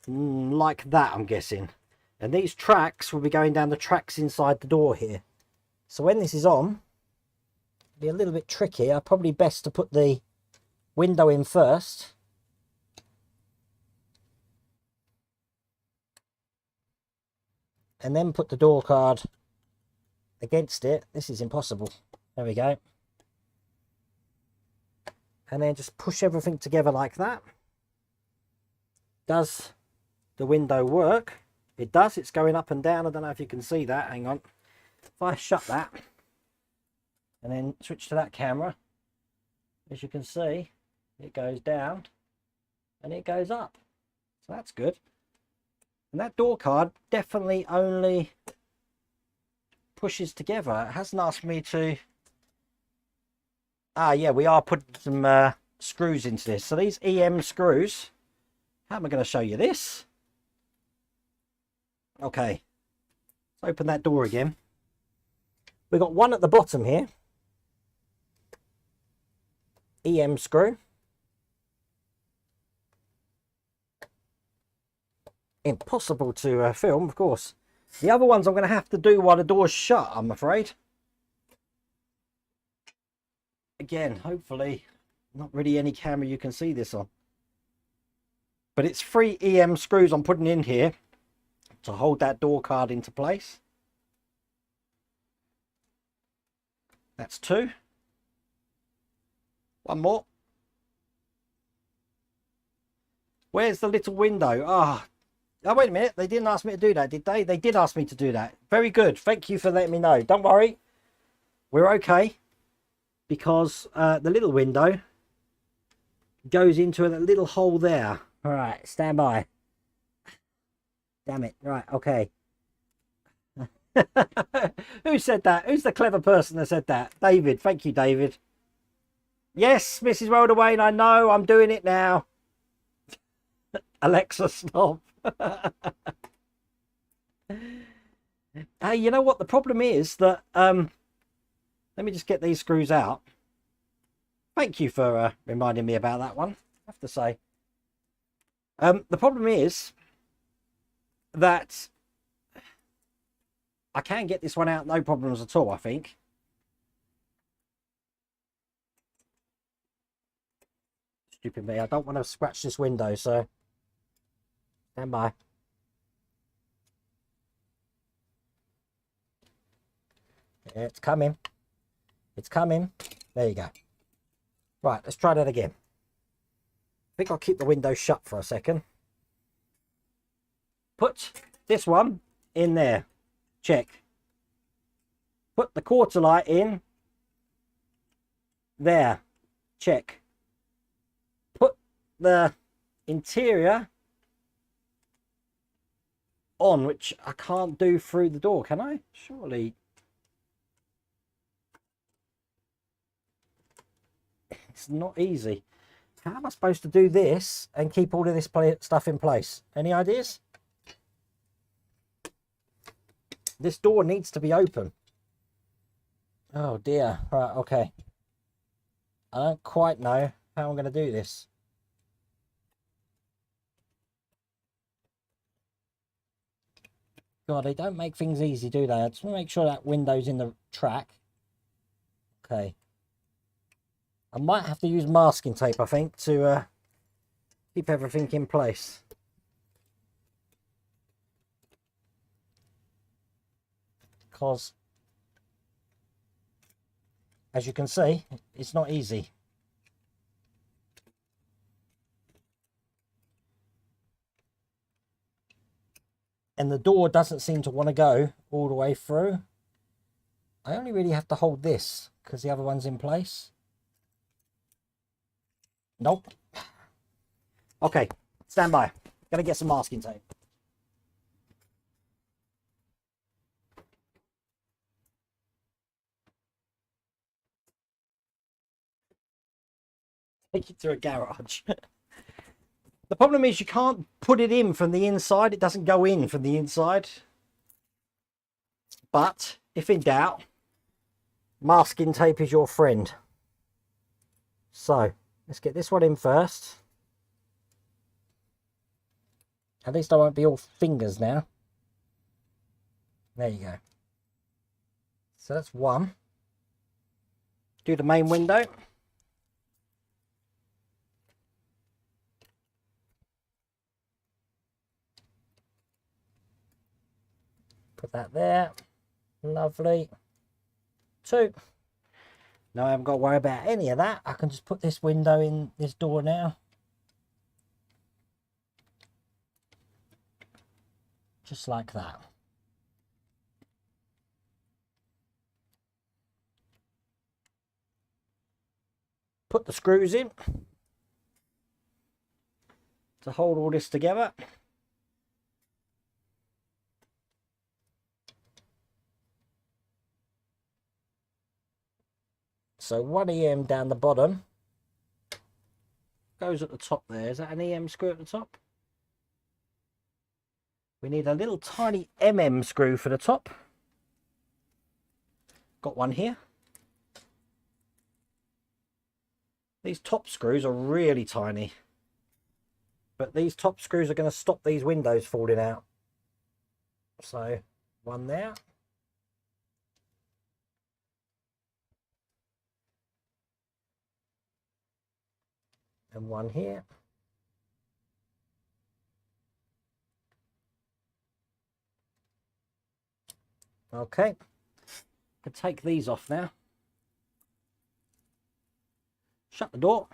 like that, I'm guessing. And these tracks will be going down the tracks inside the door here. So when this is on, it'll be a little bit tricky. Probably best to put the window in first. And then put the door card against it. This is impossible. There we go. And then just push everything together like that. Does the window work? It does. It's going up and down. I don't know if you can see that. Hang on. If I shut that and then switch to that camera, as you can see, it goes down and it goes up. So that's good. And that door card definitely only pushes together. It hasn't asked me to... Ah, yeah, we are putting some screws into this. So these EM screws, how am I going to show you this? Okay, let's open that door again. We've got one at the bottom here. EM screw. Impossible to film, of course. The other ones I'm going to have to do while the door's shut, I'm afraid. Again, hopefully, not really any camera you can see this on. But it's 3 EM screws I'm putting in here to hold that door card into place. That's 2. One more. Where's the little window? Ah. Oh, wait a minute. They didn't ask me to do that, did they? They did ask me to do that. Very good. Thank you for letting me know. Don't worry. We're okay. because the little window goes into a little hole there. All right, stand by. Damn it. Right, okay. Who said that? Who's the clever person that said that? David. Thank you, David. Yes, Mrs. Wayne, I know. I'm doing it now. Alexa, stop. Hey, you know what? The problem is that... let me just get these screws out. Thank you for reminding me about that one, I have to say. The problem is that I can get this one out, no problems at all, I think. Stupid me, I don't want to scratch this window, so stand by. It's coming. It's coming. There you go. Right, let's try that again. I think I'll keep the window shut for a second. Put this one in there. Check. Put the quarter light in there. Check. Put the interior on, which I can't do through the door, can I? Surely. It's not easy. How am I supposed to do this and keep all of this stuff in place? Any ideas? This door needs to be open. Oh dear. Right, okay. I don't quite know how I'm going to do this. God, they don't make things easy, do they? I just want to make sure that window's in the track. Okay. I might have to use masking tape, I think, to keep everything in place. Because, as you can see, it's not easy. And the door doesn't seem to want to go all the way through. I only really have to hold this because the other one's in place. Nope. Okay, stand by. Gotta get some masking tape. Take it to a garage. The problem is you can't put it in from the inside. It doesn't go in from the inside. But if in doubt, masking tape is your friend. So let's get this one in first. At least I won't be all fingers now. There you go. So that's one. Do the main window. Put that there. Lovely. Two. Now I haven't got to worry about any of that. I can just put this window in this door now. Just like that. Put the screws in to hold all this together. So one EM down the bottom goes at the top there. Is that an EM screw at the top? We need a little tiny screw for the top. Got one here. These top screws are really tiny. But these top screws are going to stop these windows falling out. So one there. And one here. Okay. I can take these off now. Shut the door.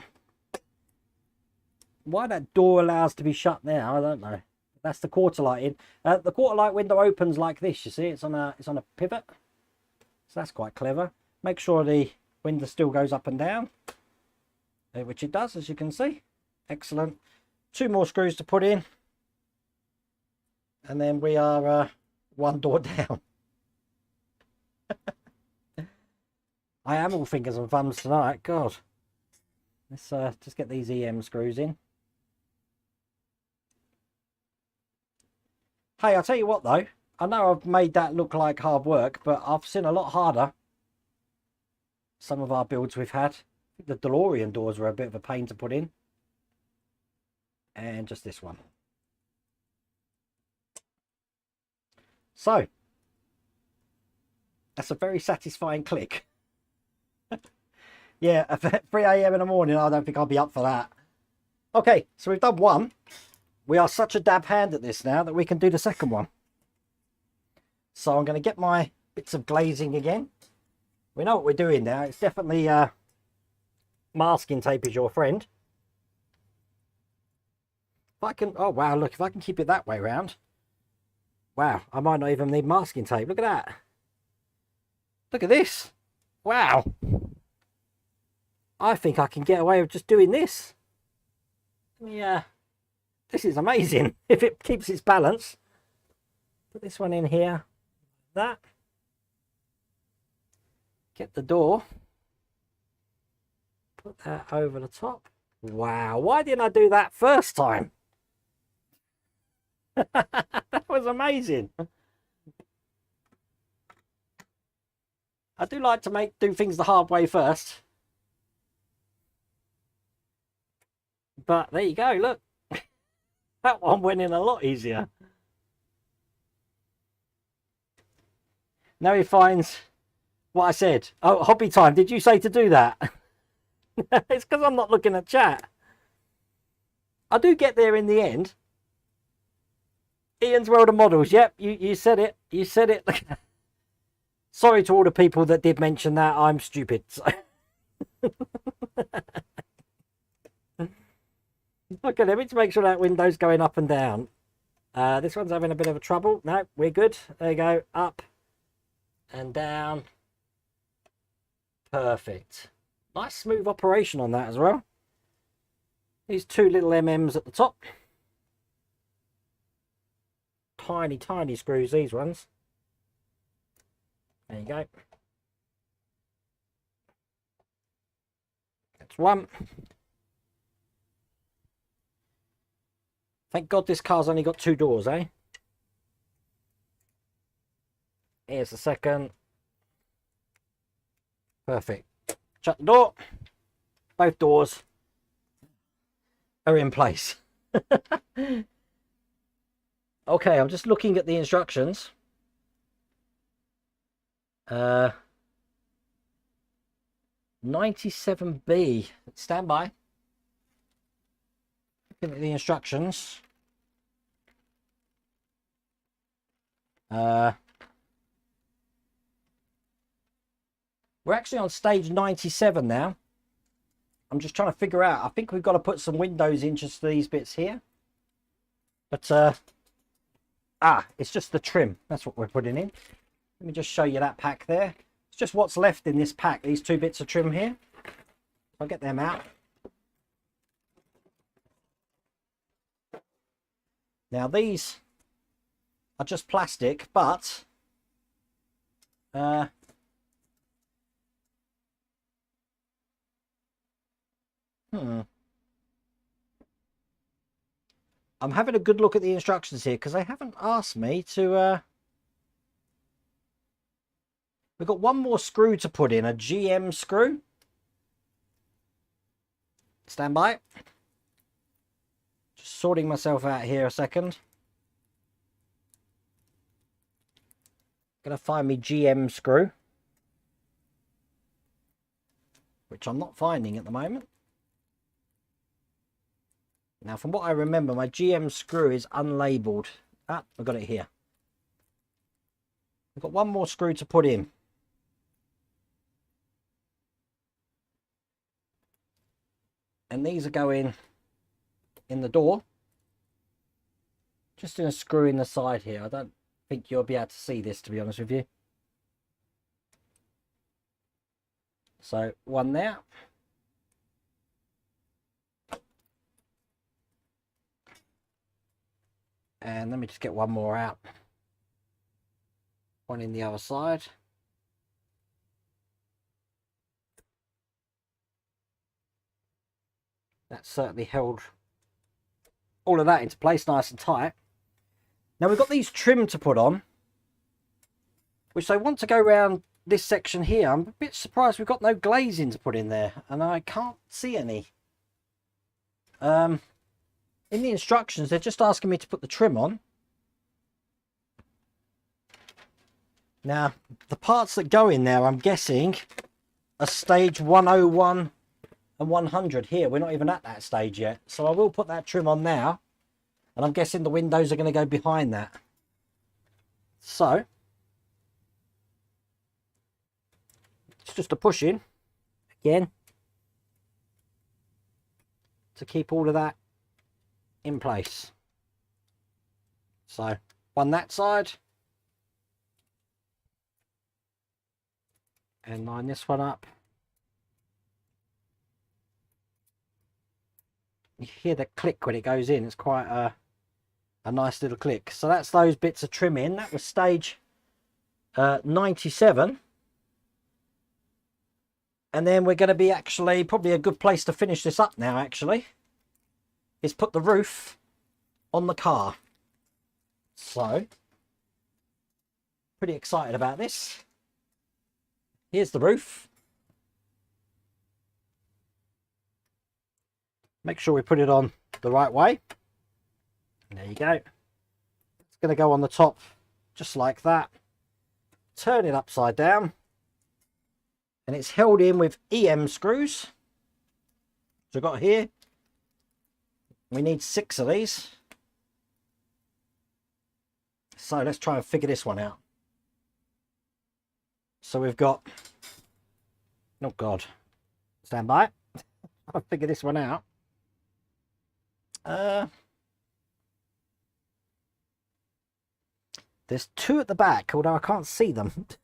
Why that door allows to be shut now, I don't know. That's the quarter light in. The quarter light window opens like this, you see. It's on a pivot. So that's quite clever. Make sure the window still goes up and down, which it does, as you can see. Excellent. 2 more screws to put in, and then we are 1 door down. I am all fingers and thumbs tonight. God, let's just get these EM screws in. Hey, I'll tell you what though, I know I've made that look like hard work, but I've seen a lot harder some of our builds we've had. I think the DeLorean doors were a bit of a pain to put in. And just this one. So, that's a very satisfying click. Yeah, at 3 AM in the morning, I don't think I'll be up for that. Okay, so we've done one. We are such a dab hand at this now that we can do the second one. So I'm going to get my bits of glazing again. We know what we're doing now. It's definitely masking tape is your friend. If I can, oh wow, look, if I can keep it that way round. Wow, I might not even need masking tape. Look at that. Look at this. Wow. I think I can get away with just doing this. Yeah, this is amazing. If it keeps its balance. Put this one in here. That. Get the door. Put that over the top. Wow, why didn't I do that first time? That was amazing. I do like to do things the hard way first. But there you go, look. That one went in a lot easier. Now he finds what I said. Oh, hobby time. Did you say to do that? It's because I'm not looking at chat. I do get there in the end. Ian's World of Models. Yep, you said it. You said it. Sorry to all the people that did mention that. I'm stupid. So. Okay, let me just make sure that window's going up and down. This one's having a bit of a trouble. No, we're good. There you go. Up and down. Perfect. Nice smooth operation on that as well. These 2 little MMs at the top. Tiny, tiny screws, these ones. There you go. That's one. Thank God this car's only got 2 doors, eh? Here's the second. Perfect. Shut the door. Both doors are in place. Okay, I'm just looking at the instructions. 97B. Stand by. Looking at the instructions. We're actually on stage 97 now. I'm just trying to figure out. I think we've got to put some windows in just these bits here. But, it's just the trim. That's what we're putting in. Let me just show you that pack there. It's just what's left in this pack. These 2 bits of trim here. I'll get them out. Now, these are just plastic, but... I'm having a good look at the instructions here because they haven't asked me to... We've got 1 more screw to put in, a GM screw. Stand by. Just sorting myself out here a second. Gonna find me GM screw, which I'm not finding at the moment. Now, from what I remember, my GM screw is unlabeled. Ah, I've got it here. I've got 1 more screw to put in. And these are going in the door. Just in a screw in the side here. I don't think you'll be able to see this, to be honest with you. So one there. And let me just get one more out. One in the other side. That certainly held all of that into place nice and tight. Now we've got these trim to put on, which they want to go around this section here. I'm a bit surprised we've got no glazing to put in there, and I can't see any. In the instructions, they're just asking me to put the trim on. Now, the parts that go in there, I'm guessing, are stage 101 and 100 here. We're not even at that stage yet. So I will put that trim on now. And I'm guessing the windows are going to go behind that. So, it's just a push in, again, to keep all of that in place. So, one that side. And line this one up. You hear the click when it goes in. It's quite a nice little click. So that's those bits of trim in. That was stage 97. And then we're going to be actually, probably a good place to finish this up now actually, is put the roof on the car. So, pretty excited about this. Here's the roof. Make sure we put it on the right way. There you go. It's going to go on the top just like that. Turn it upside down. And it's held in with EM screws. So I've got here. We need 6 of these. So let's try and figure this one out. So we've got, oh God, stand by. I'll figure this one out. There's 2 at the back, although I can't see them. I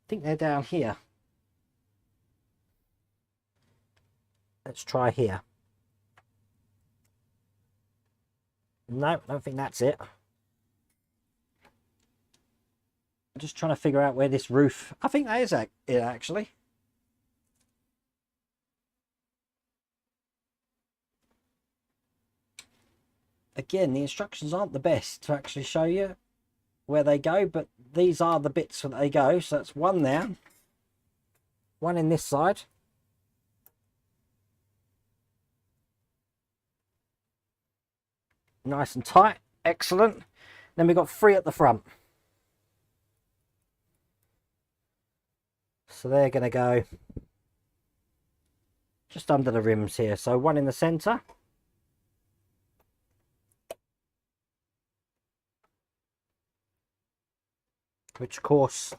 think they're down here. Let's try here. No, I don't think that's it. I'm just trying to figure out where this roof... I think that is it, actually. Again, the instructions aren't the best to actually show you where they go, but these are the bits that they go. So that's one there. One in this side. Nice and tight. Excellent. Then we've got 3 at the front. So they're going to go just under the rims here. So one in the centre. Which of course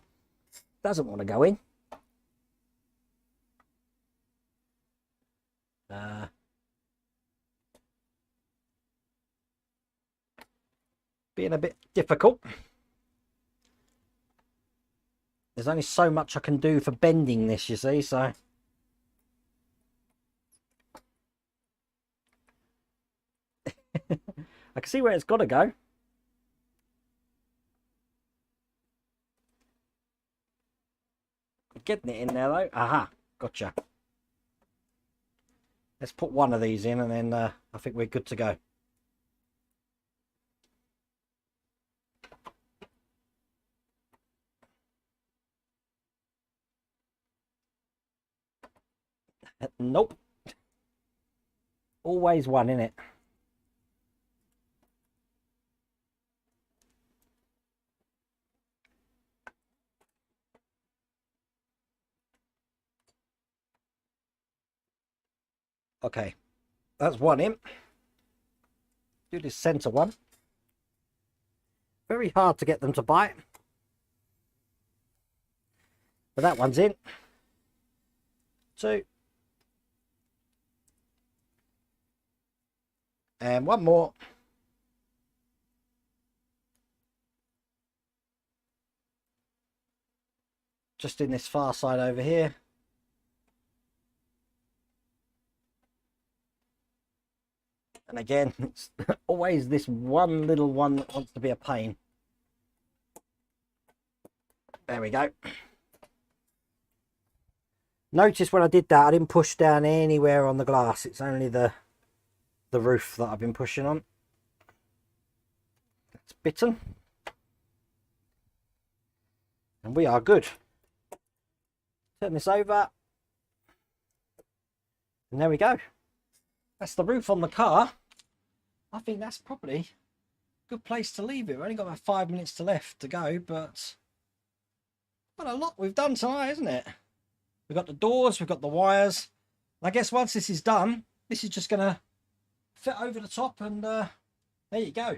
doesn't want to go in. Being a bit difficult. There's only so much I can do for bending this, you see, so. I can see where it's got to go. Getting it in there though. Aha, gotcha. Let's put one of these in and then I think we're good to go. Nope. Always one in it. Okay, that's one in. Do this center one. Very hard to get them to bite. But that one's in. 2. And one more. just in this far side over here. And again, it's always this one little one that wants to be a pain. There we go. Notice when I did that, I didn't push down anywhere on the glass. It's only the roof that I've been pushing on. That's bitten. And we are good. Turn this over. And there we go. That's the roof on the car. I think that's probably a good place to leave it. We've only got about 5 minutes left to go, but what a lot we've done tonight, isn't it? We've got the doors, we've got the wires. I guess once this is done, this is just going to fit over the top, and there you go.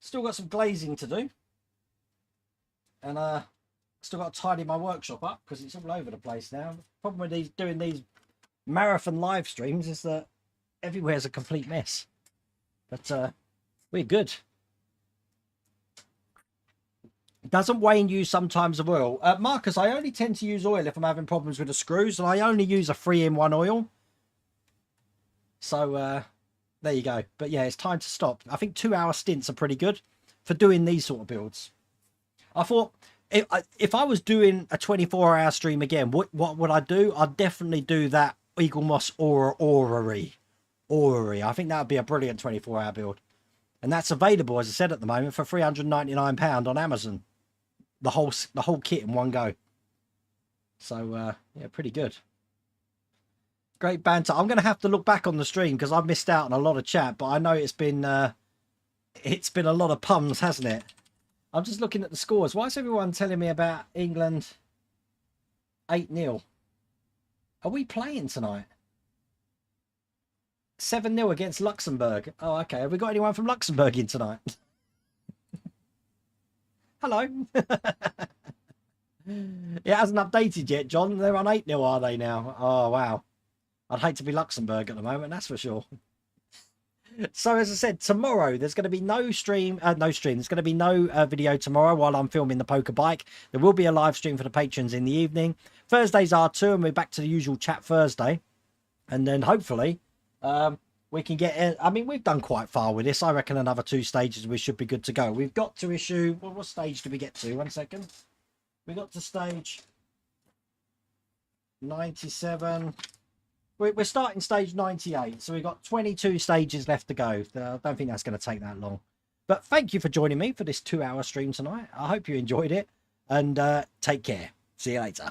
Still got some glazing to do. And still got to tidy my workshop up because it's all over the place now. The problem with doing these marathon live streams is that everywhere's a complete mess. But we're good. Doesn't Wayne use sometimes of oil? Marcus, I only tend to use oil if I'm having problems with the screws, and I only use a 3-in-1 oil. So there you go. But yeah, it's time to stop. I think 2-hour stints are pretty good for doing these sort of builds. I thought if I was doing a 24-hour stream again, what would I do? I'd definitely do that Eagle Moss Orrery. I think that would be a brilliant 24-hour build. And that's available, as I said, at the moment for £399 on Amazon. The whole kit in one go. So yeah, pretty good. Great banter. I'm going to have to look back on the stream because I've missed out on a lot of chat, but I know it's been a lot of puns, hasn't it? I'm just looking at the scores. Why is everyone telling me about England 8-0? Are we playing tonight? 7-0 against Luxembourg. Oh, okay. Have we got anyone from Luxembourg in tonight? Hello. It hasn't updated yet, John. They're on 8-0, are they now? Oh, wow. I'd hate to be Luxembourg at the moment, that's for sure. So, as I said, tomorrow there's going to be no stream. There's going to be no video tomorrow while I'm filming the poker bike. There will be a live stream for the patrons in the evening. Thursdays are too, and we're back to the usual chat Thursday. And then hopefully we can get... I mean, we've done quite far with this. I reckon another 2 stages we should be good to go. We've got to issue... Well, what stage did we get to? 1 second. We got to stage 97... We're starting stage 98, so we've got 22 stages left to go. I don't think that's going to take that long. But thank you for joining me for this 2-hour stream tonight. I hope you enjoyed it, and take care. See you later.